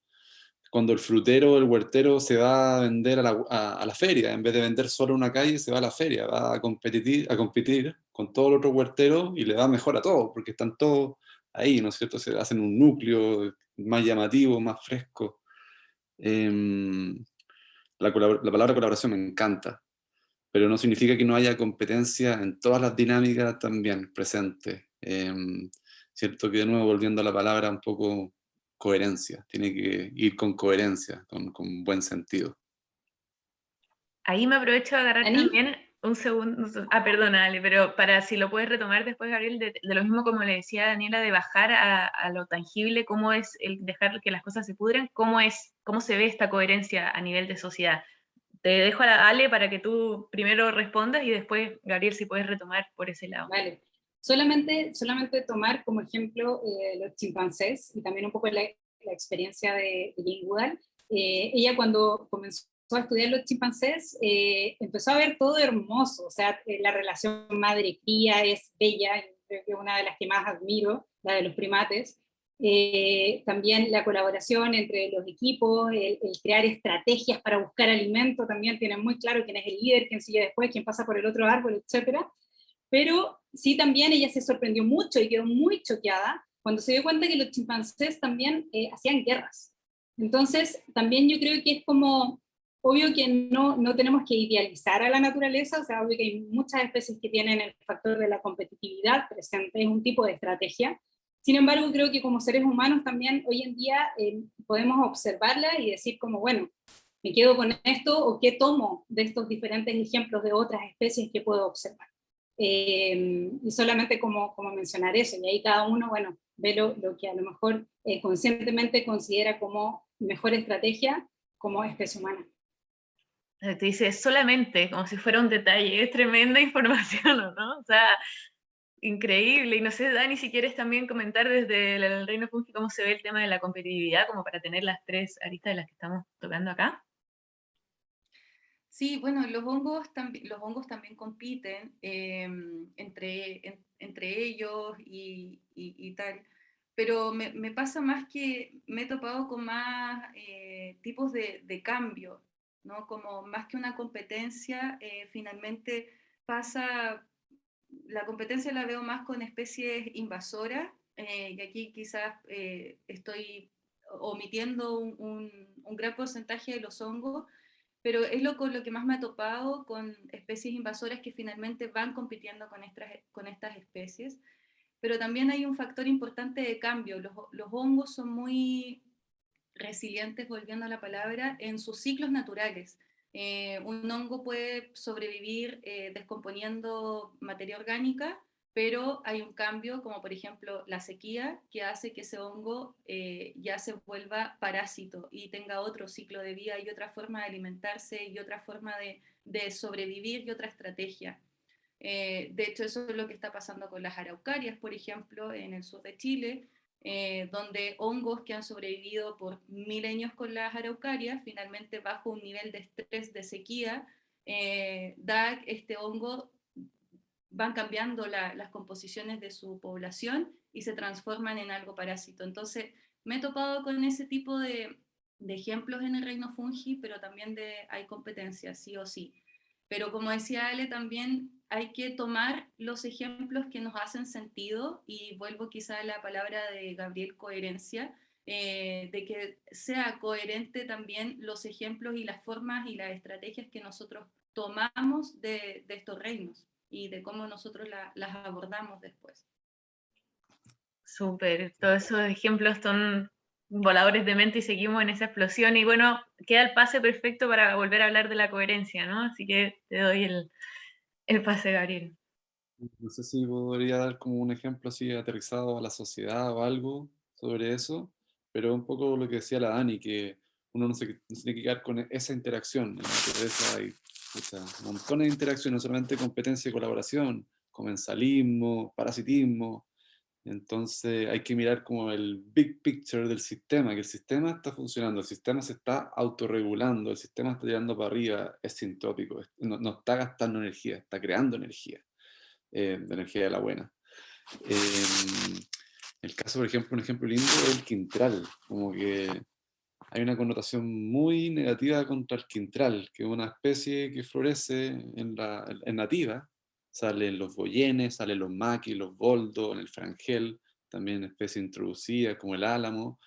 cuando el frutero o el huertero se va a vender a la feria, en vez de vender solo una calle, se va a la feria, va a competir con todos los otros huerteros y le va mejor a todos, porque están todos ahí, ¿no es cierto? Se hacen un núcleo más llamativo, más fresco. La palabra colaboración me encanta, pero no significa que no haya competencia en todas las dinámicas también presentes. Cierto que de nuevo, volviendo a la palabra, un poco coherencia, tiene que ir con coherencia, con buen sentido. Ahí me aprovecho de agarrar ¿Dani? también un segundo. Perdona, Ale, pero para si lo puedes retomar después, Gabriel, de lo mismo como le decía Daniela, de bajar a lo tangible, cómo es el dejar que las cosas se pudren, cómo se ve esta coherencia a nivel de sociedad. Te dejo a la Ale para que tú primero respondas y después, Gabriel, si puedes retomar por ese lado. Vale. Solamente tomar como ejemplo los chimpancés y también un poco la experiencia de Jane Goodall. Ella cuando comenzó a estudiar los chimpancés empezó a ver todo hermoso, o sea, la relación madre-cría es bella, creo que es una de las que más admiro, la de los primates. También la colaboración entre los equipos, el crear estrategias para buscar alimento, también tienen muy claro quién es el líder, quién sigue después, quién pasa por el otro árbol, etcétera. Pero sí también ella se sorprendió mucho y quedó muy choqueada cuando se dio cuenta que los chimpancés también hacían guerras. Entonces, también yo creo que es como, obvio que no tenemos que idealizar a la naturaleza, o sea, obvio que hay muchas especies que tienen el factor de la competitividad presente, es un tipo de estrategia. Sin embargo, creo que como seres humanos también hoy en día podemos observarla y decir como, bueno, me quedo con esto o qué tomo de estos diferentes ejemplos de otras especies que puedo observar. Y solamente como mencionar eso, y ahí cada uno, bueno, ve lo que a lo mejor conscientemente considera como mejor estrategia como especie humana. Te dice solamente, como si fuera un detalle, es tremenda información, ¿no? O sea, increíble. Y no sé, Dani, si quieres también comentar desde el Reino Fungi cómo se ve el tema de la competitividad, como para tener las tres aristas de las que estamos tocando acá. Sí, bueno, los hongos también compiten entre ellos y tal, pero me pasa más que me he topado con más tipos de cambio, ¿no? Como más que una competencia, finalmente pasa, la competencia la veo más con especies invasoras, y aquí quizás estoy omitiendo un gran porcentaje de los hongos, pero es con lo que más me ha topado, con especies invasoras que finalmente van compitiendo con estas especies. Pero también hay un factor importante de cambio. Los hongos son muy resilientes, volviendo a la palabra, en sus ciclos naturales. Un hongo puede sobrevivir descomponiendo materia orgánica, pero hay un cambio, como por ejemplo la sequía, que hace que ese hongo ya se vuelva parásito y tenga otro ciclo de vida y otra forma de alimentarse y otra forma de sobrevivir y otra estrategia. De hecho, eso es lo que está pasando con las araucarias, por ejemplo, en el sur de Chile, donde hongos que han sobrevivido por milenios con las araucarias, finalmente bajo un nivel de estrés de sequía, este hongo van cambiando las composiciones de su población y se transforman en algo parásito. Entonces, me he topado con ese tipo de ejemplos en el reino fungi, pero también hay competencia, sí o sí. Pero como decía Ale, también hay que tomar los ejemplos que nos hacen sentido, y vuelvo quizá a la palabra de Gabriel, coherencia, de que sea coherente también los ejemplos y las formas y las estrategias que nosotros tomamos de estos reinos y de cómo nosotros las abordamos después. Súper, todos esos ejemplos son voladores de mente y seguimos en esa explosión. Y bueno, queda el pase perfecto para volver a hablar de la coherencia, ¿no? Así que te doy el pase, Gabriel. No sé si podría dar como un ejemplo así aterrizado a la sociedad o algo sobre eso, pero un poco lo que decía la Dani, que uno no se tiene que quedar con esa interacción. En la naturaleza hay montones de interacciones, no solamente competencia y colaboración, comensalismo, parasitismo. Entonces hay que mirar como el big picture del sistema, que el sistema está funcionando, el sistema se está autorregulando, el sistema está tirando para arriba, es sintrópico, no está gastando energía, está creando energía, de energía de la buena. El caso, por ejemplo, un ejemplo lindo es el quintral, como que hay una connotación muy negativa contra el quintral, que es una especie que florece en nativa. Salen los boyenes, salen los maquis, los boldos, en el frangel, también especies introducidas como el álamo,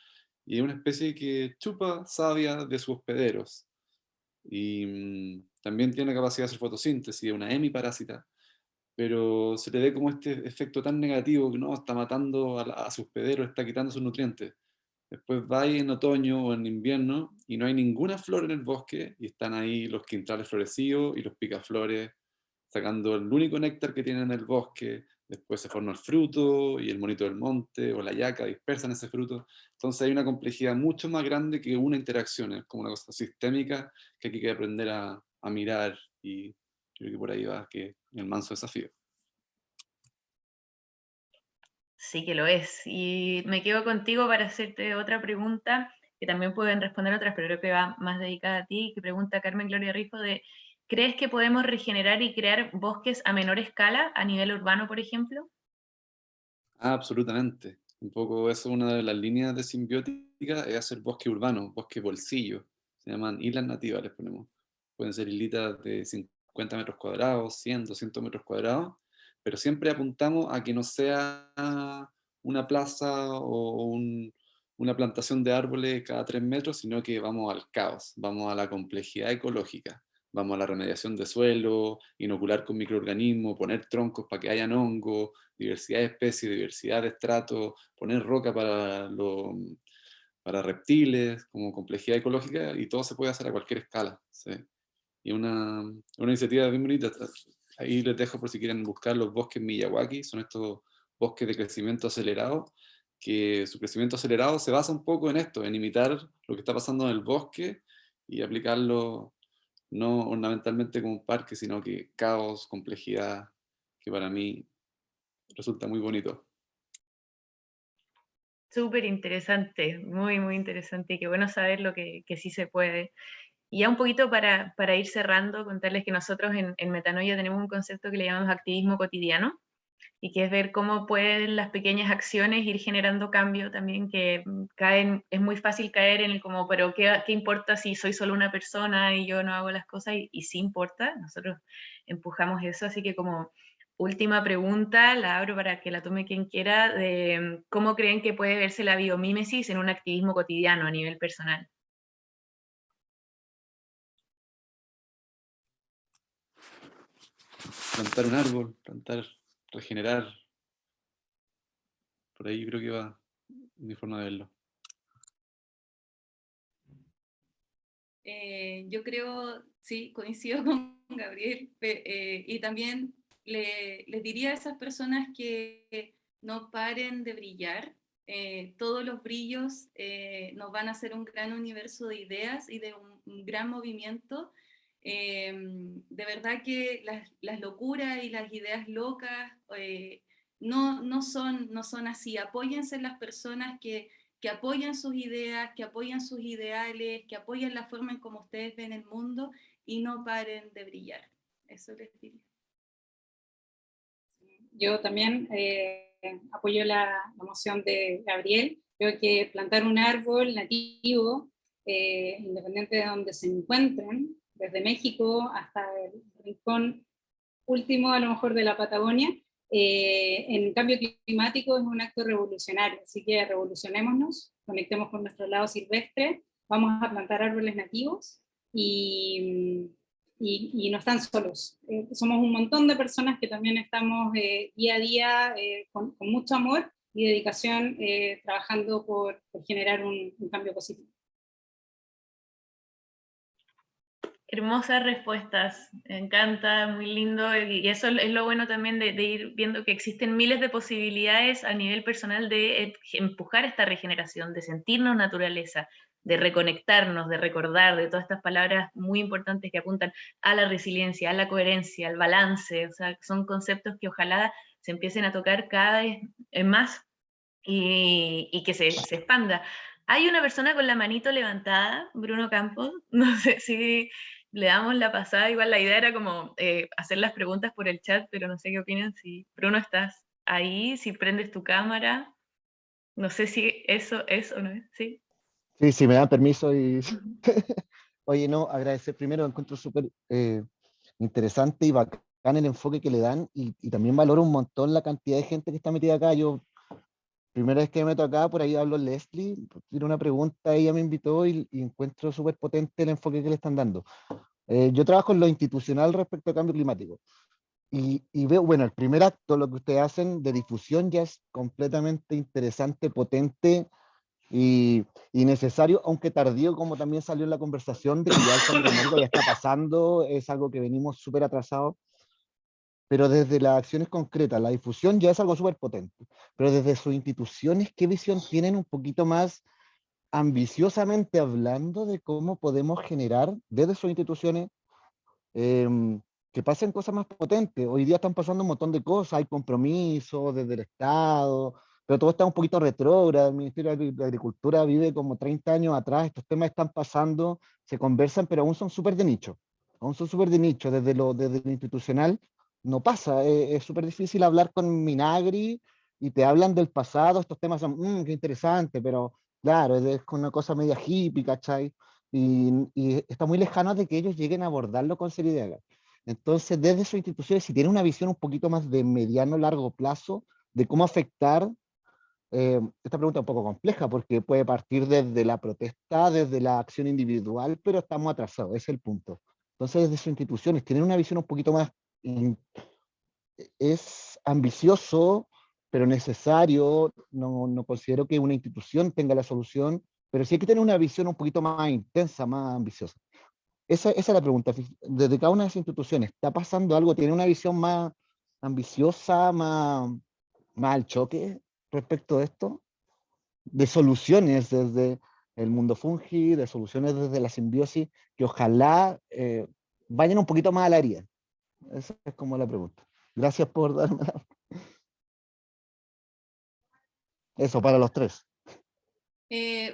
y es una especie que chupa savia de sus hospederos. Y también tiene la capacidad de hacer fotosíntesis, es una hemiparásita, pero se le ve como este efecto tan negativo que no, está matando a sus hospederos, está quitando sus nutrientes. Después va ahí en otoño o en invierno y no hay ninguna flor en el bosque y están ahí los quintrales florecidos y los picaflores sacando el único néctar que tienen en el bosque. Después se forma el fruto y el monito del monte o la yaca dispersan ese fruto. Entonces hay una complejidad mucho más grande que una interacción, es como una cosa sistémica que hay que aprender a mirar, y creo que por ahí va que el manso desafío. Sí que lo es. Y me quedo contigo para hacerte otra pregunta, que también pueden responder otras, pero creo que va más dedicada a ti, que pregunta Carmen Gloria Rifo de, ¿crees que podemos regenerar y crear bosques a menor escala, a nivel urbano, por ejemplo? Absolutamente. Un poco eso es una de las líneas de simbiótica, es hacer bosque urbano, bosque bolsillo. Se llaman islas nativas, les ponemos. Pueden ser islitas de 50 metros cuadrados, 100, 200 metros cuadrados, pero siempre apuntamos a que no sea una plaza o una plantación de árboles cada 3 metros, sino que vamos al caos, vamos a la complejidad ecológica, vamos a la remediación de suelo, inocular con microorganismos, poner troncos para que hayan hongos, diversidad de especies, diversidad de estratos, poner roca para reptiles, como complejidad ecológica, y todo se puede hacer a cualquier escala. ¿Sí? Y una iniciativa bien bonita, ahí les dejo por si quieren buscar los bosques Miyawaki, son estos bosques de crecimiento acelerado, que su crecimiento acelerado se basa un poco en esto, en imitar lo que está pasando en el bosque y aplicarlo no ornamentalmente como un parque, sino que caos, complejidad, que para mí resulta muy bonito. Súper interesante, muy, muy interesante, y qué bueno saber lo que sí se puede. Y ya un poquito para ir cerrando, contarles que nosotros en Metanoia tenemos un concepto que le llamamos activismo cotidiano, y que es ver cómo pueden las pequeñas acciones ir generando cambio también, que caen, es muy fácil caer en el como, pero ¿qué importa si soy solo una persona y yo no hago las cosas? Y sí importa, nosotros empujamos eso, así que como última pregunta, la abro para que la tome quien quiera, de cómo creen que puede verse la biomímesis en un activismo cotidiano a nivel personal. Plantar un árbol, plantar, regenerar, por ahí creo que va mi forma de verlo. Yo creo, sí, coincido con Gabriel, y también les diría a esas personas que no paren de brillar. Todos los brillos nos van a hacer un gran universo de ideas y de un gran movimiento. De verdad que las locuras y las ideas locas no son así. Apóyense en las personas que apoyan sus ideas, que apoyan sus ideales, que apoyan la forma en cómo ustedes ven el mundo y no paren de brillar. Eso les diría. Yo también apoyo la moción de Gabriel. Creo que plantar un árbol nativo, independiente de donde se encuentren, desde México hasta el rincón último, a lo mejor, de la Patagonia, en cambio climático es un acto revolucionario. Así que revolucionémonos, conectemos con nuestro lado silvestre, vamos a plantar árboles nativos y no están solos. Somos un montón de personas que también estamos día a día con mucho amor y dedicación trabajando por generar un cambio positivo. Hermosas respuestas, me encanta, muy lindo, y eso es lo bueno también de ir viendo que existen miles de posibilidades a nivel personal de empujar esta regeneración, de sentirnos naturaleza, de reconectarnos, de recordar, de todas estas palabras muy importantes que apuntan a la resiliencia, a la coherencia, al balance, o sea, son conceptos que ojalá se empiecen a tocar cada vez más y que se expanda. Hay una persona con la manito levantada, Bruno Campos, no sé si le damos la pasada, igual la idea era como hacer las preguntas por el chat, pero no sé qué opinan, si Bruno estás ahí, si prendes tu cámara, no sé si eso es o no es, ¿sí? Sí, sí, me dan permiso y... Oye, no, agradecer primero, encuentro súper interesante y bacán el enfoque que le dan y también valoro un montón la cantidad de gente que está metida acá. Yo, primera vez que me meto acá, por ahí hablo Leslie, tiene una pregunta, ella me invitó y encuentro súper potente el enfoque que le están dando. Yo trabajo en lo institucional respecto al cambio climático y veo, bueno, el primer acto, lo que ustedes hacen de difusión ya es completamente interesante, potente y necesario, aunque tardío, como también salió en la conversación, de que ya el cambio climático ya está pasando, es algo que venimos súper atrasados, pero desde las acciones concretas, la difusión ya es algo súper potente, pero desde sus instituciones, ¿qué visión tienen un poquito más ambiciosamente hablando de cómo podemos generar desde sus instituciones que pasen cosas más potentes? Hoy día están pasando un montón de cosas, hay compromisos desde el Estado, pero todo está un poquito retrógrado. El Ministerio de Agricultura vive como 30 años atrás, estos temas están pasando, se conversan, pero aún son súper de nicho, aún son súper de nicho, desde lo institucional no pasa, es súper difícil hablar con Minagri y te hablan del pasado, estos temas son, qué interesante, pero claro, es una cosa media hippie, ¿cachai? Y está muy lejano de que ellos lleguen a abordarlo con seriedad. Entonces, desde sus instituciones, si tienen una visión un poquito más de mediano, largo plazo, de cómo afectar, esta pregunta es un poco compleja, porque puede partir desde la protesta, desde la acción individual, pero estamos atrasados, ese es el punto. Entonces, desde sus instituciones, tienen una visión un poquito más, es ambicioso, pero necesario. No considero que una institución tenga la solución, pero sí hay que tener una visión un poquito más intensa, más ambiciosa. Esa es la pregunta. Desde cada una de esas instituciones, ¿está pasando algo? ¿Tiene una visión más ambiciosa, más al choque respecto de esto? De soluciones desde el mundo fungi, de soluciones desde la simbiosis, que ojalá vayan un poquito más a la herida. Esa es como la pregunta. Gracias por darme eso para los tres.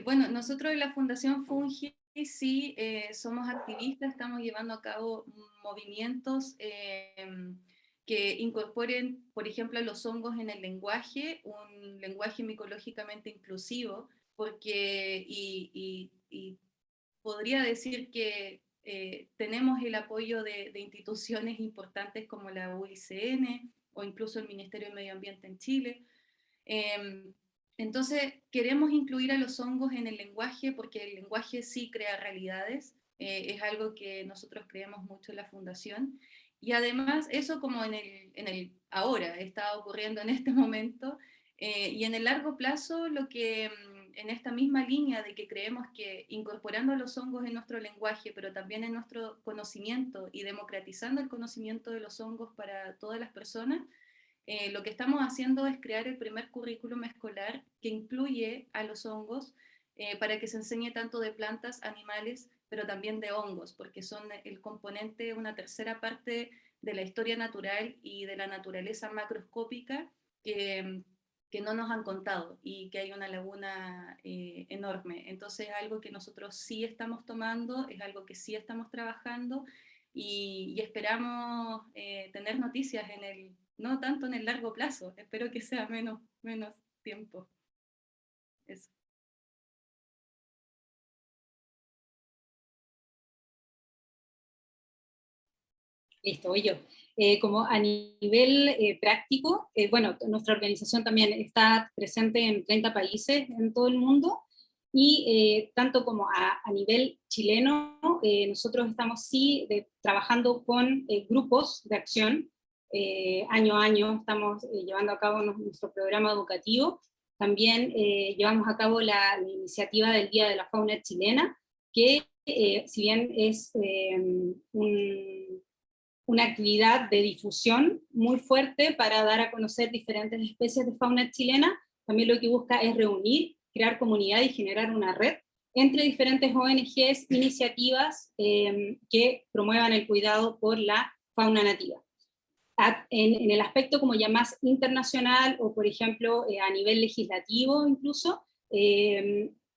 Bueno, nosotros en la Fundación Fungi sí somos activistas, estamos llevando a cabo movimientos que incorporen, por ejemplo, los hongos en el lenguaje, un lenguaje micológicamente inclusivo, porque, y podría decir que tenemos el apoyo de instituciones importantes como la UICN o incluso el Ministerio de Medio Ambiente en Chile. Entonces, queremos incluir a los hongos en el lenguaje porque el lenguaje sí crea realidades, es algo que nosotros creemos mucho en la Fundación. Y además, eso como en el ahora está ocurriendo en este momento, y en el largo plazo, lo que en esta misma línea de que creemos que incorporando a los hongos en nuestro lenguaje, pero también en nuestro conocimiento y democratizando el conocimiento de los hongos para todas las personas, lo que estamos haciendo es crear el primer currículum escolar que incluye a los hongos para que se enseñe tanto de plantas, animales, pero también de hongos, porque son el componente, una tercera parte de la historia natural y de la naturaleza macroscópica que no nos han contado y que hay una laguna enorme. Entonces es algo que nosotros sí estamos tomando, es algo que sí estamos trabajando y esperamos tener noticias en el, no tanto en el largo plazo, espero que sea menos tiempo. Eso. Listo, voy yo. Como a nivel práctico, bueno, nuestra organización también está presente en 30 países en todo el mundo, y tanto como a nivel chileno, nosotros estamos sí trabajando con grupos de acción, año a año estamos llevando a cabo nuestro programa educativo, también llevamos a cabo la iniciativa del Día de la Fauna Chilena, que si bien es una actividad de difusión muy fuerte para dar a conocer diferentes especies de fauna chilena, también lo que busca es reunir, crear comunidad y generar una red entre diferentes ONGs, iniciativas que promuevan el cuidado por la fauna nativa. En el aspecto como ya más internacional, o por ejemplo a nivel legislativo incluso,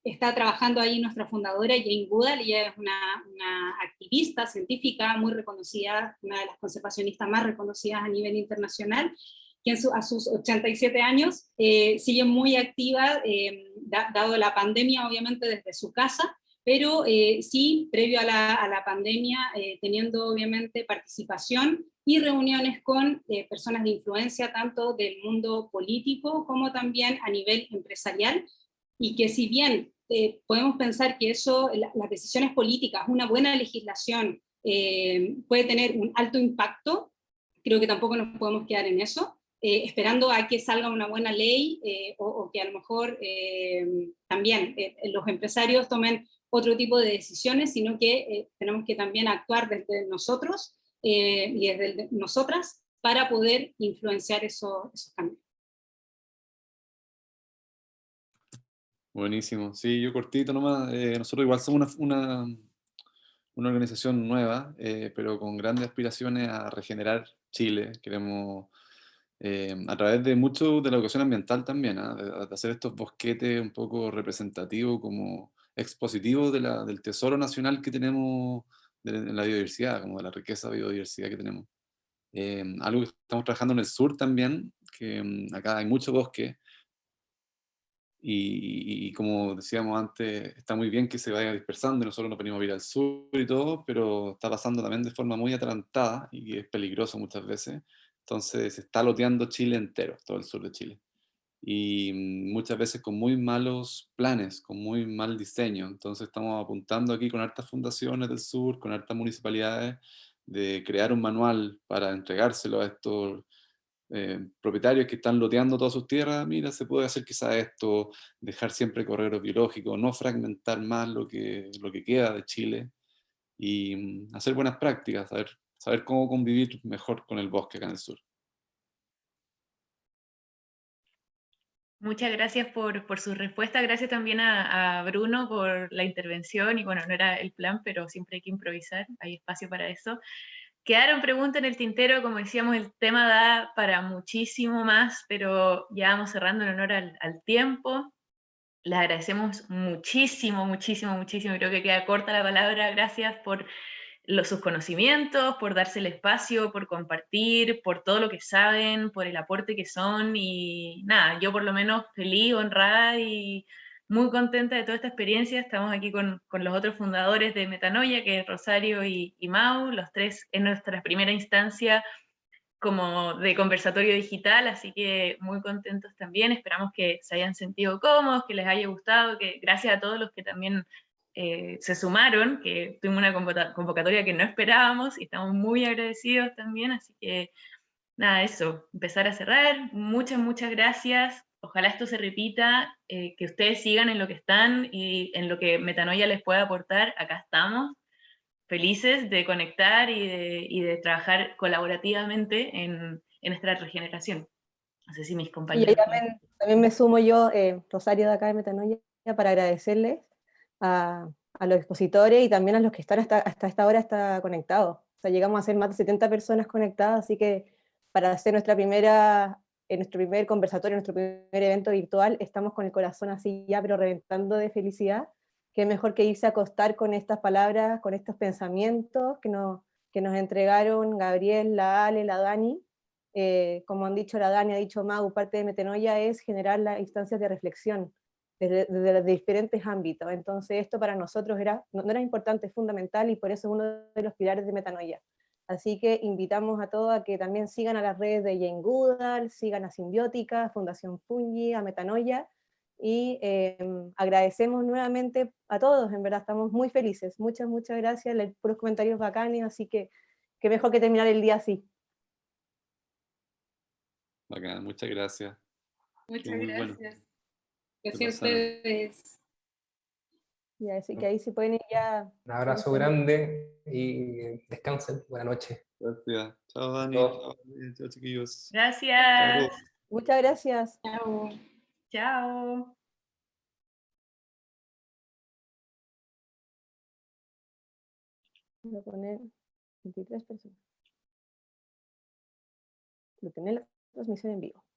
está trabajando ahí nuestra fundadora Jane Goodall. Ella es una activista científica muy reconocida, una de las conservacionistas más reconocidas a nivel internacional, que a sus 87 años sigue muy activa, dado la pandemia obviamente desde su casa, pero sí, previo a la pandemia, teniendo obviamente participación y reuniones con personas de influencia, tanto del mundo político como también a nivel empresarial, y que si bien podemos pensar que eso, las decisiones políticas, una buena legislación puede tener un alto impacto, creo que tampoco nos podemos quedar en eso, esperando a que salga una buena ley o que a lo mejor también los empresarios tomen otro tipo de decisiones, sino que tenemos que también actuar desde nosotros y desde nosotras para poder influenciar esos cambios. Buenísimo. Sí, yo cortito nomás. Nosotros igual somos una organización nueva, pero con grandes aspiraciones a regenerar Chile. Queremos, a través de mucho de la educación ambiental también, ¿ah? De hacer estos bosquetes un poco representativos, como expositivos del tesoro nacional que tenemos en la biodiversidad, como de la riqueza de biodiversidad que tenemos. Algo que estamos trabajando en el sur también, que acá hay mucho bosque, y como decíamos antes, está muy bien que se vaya dispersando, y nosotros nos venimos a ir al sur y todo, pero está pasando también de forma muy atarantada, y es peligroso muchas veces. Entonces se está loteando Chile entero, todo el sur de Chile. Y muchas veces con muy malos planes, con muy mal diseño. Entonces estamos apuntando aquí con hartas fundaciones del sur, con hartas municipalidades, de crear un manual para entregárselo a estos propietarios que están loteando todas sus tierras. Mira, se puede hacer quizá esto, dejar siempre corredores biológicos, no fragmentar más lo que queda de Chile, y hacer buenas prácticas, saber cómo convivir mejor con el bosque acá en el sur. Muchas gracias por su respuesta, gracias también a Bruno por la intervención, y bueno, no era el plan, pero siempre hay que improvisar, hay espacio para eso. Quedaron preguntas en el tintero, como decíamos, el tema da para muchísimo más, pero ya vamos cerrando en honor al tiempo. Les agradecemos muchísimo, muchísimo, muchísimo, creo que queda corta la palabra, gracias por sus conocimientos, por darse el espacio, por compartir, por todo lo que saben, por el aporte que son, y nada, yo por lo menos feliz, honrada y muy contenta de toda esta experiencia. Estamos aquí con los otros fundadores de Metanoia, que es Rosario y Mau, los tres en nuestra primera instancia como de conversatorio digital, así que muy contentos también, esperamos que se hayan sentido cómodos, que les haya gustado, que gracias a todos los que también se sumaron, que tuvimos una convocatoria que no esperábamos y estamos muy agradecidos también, así que nada, eso, empezar a cerrar, muchas, muchas gracias, ojalá esto se repita, que ustedes sigan en lo que están y en lo que Metanoia les pueda aportar, acá estamos, felices de conectar y de trabajar colaborativamente en esta regeneración. No sé si mis Y ahí compañeros... también me sumo yo, Rosario de acá de Metanoia, para agradecerles a los expositores y también a los que están hasta esta hora conectados. O sea, llegamos a ser más de 70 personas conectadas, así que para hacer nuestro primer conversatorio, nuestro primer evento virtual, estamos con el corazón así ya, pero reventando de felicidad. Qué mejor que irse a acostar con estas palabras, con estos pensamientos que nos entregaron Gabriel, la Ale, la Dani. Como han dicho la Dani, ha dicho Mau, parte de Metanoia es generar las instancias de reflexión desde los diferentes ámbitos. Entonces esto para nosotros no era importante, es fundamental, y por eso es uno de los pilares de Metanoia. Así que invitamos a todos a que también sigan a las redes de Jane Goodall, sigan a Simbiótica, Fundación Fungi, a Metanoia, y agradecemos nuevamente a todos, en verdad estamos muy felices. Muchas, muchas gracias, puros comentarios bacanes, así que qué mejor que terminar el día así. Bacán, muchas gracias. Muchas Muy bueno. gracias. Se Gracias a pasaron. ustedes. Y así que ahí se pueden ir ya. Un abrazo grande y descansen. Buenas noches. Gracias. Chao, Dani. Chao. Chao, chiquillos. Chao a Gracias. todos. Muchas gracias. Chao. Chao. Voy a poner 23 personas. Lo tener la transmisión en vivo.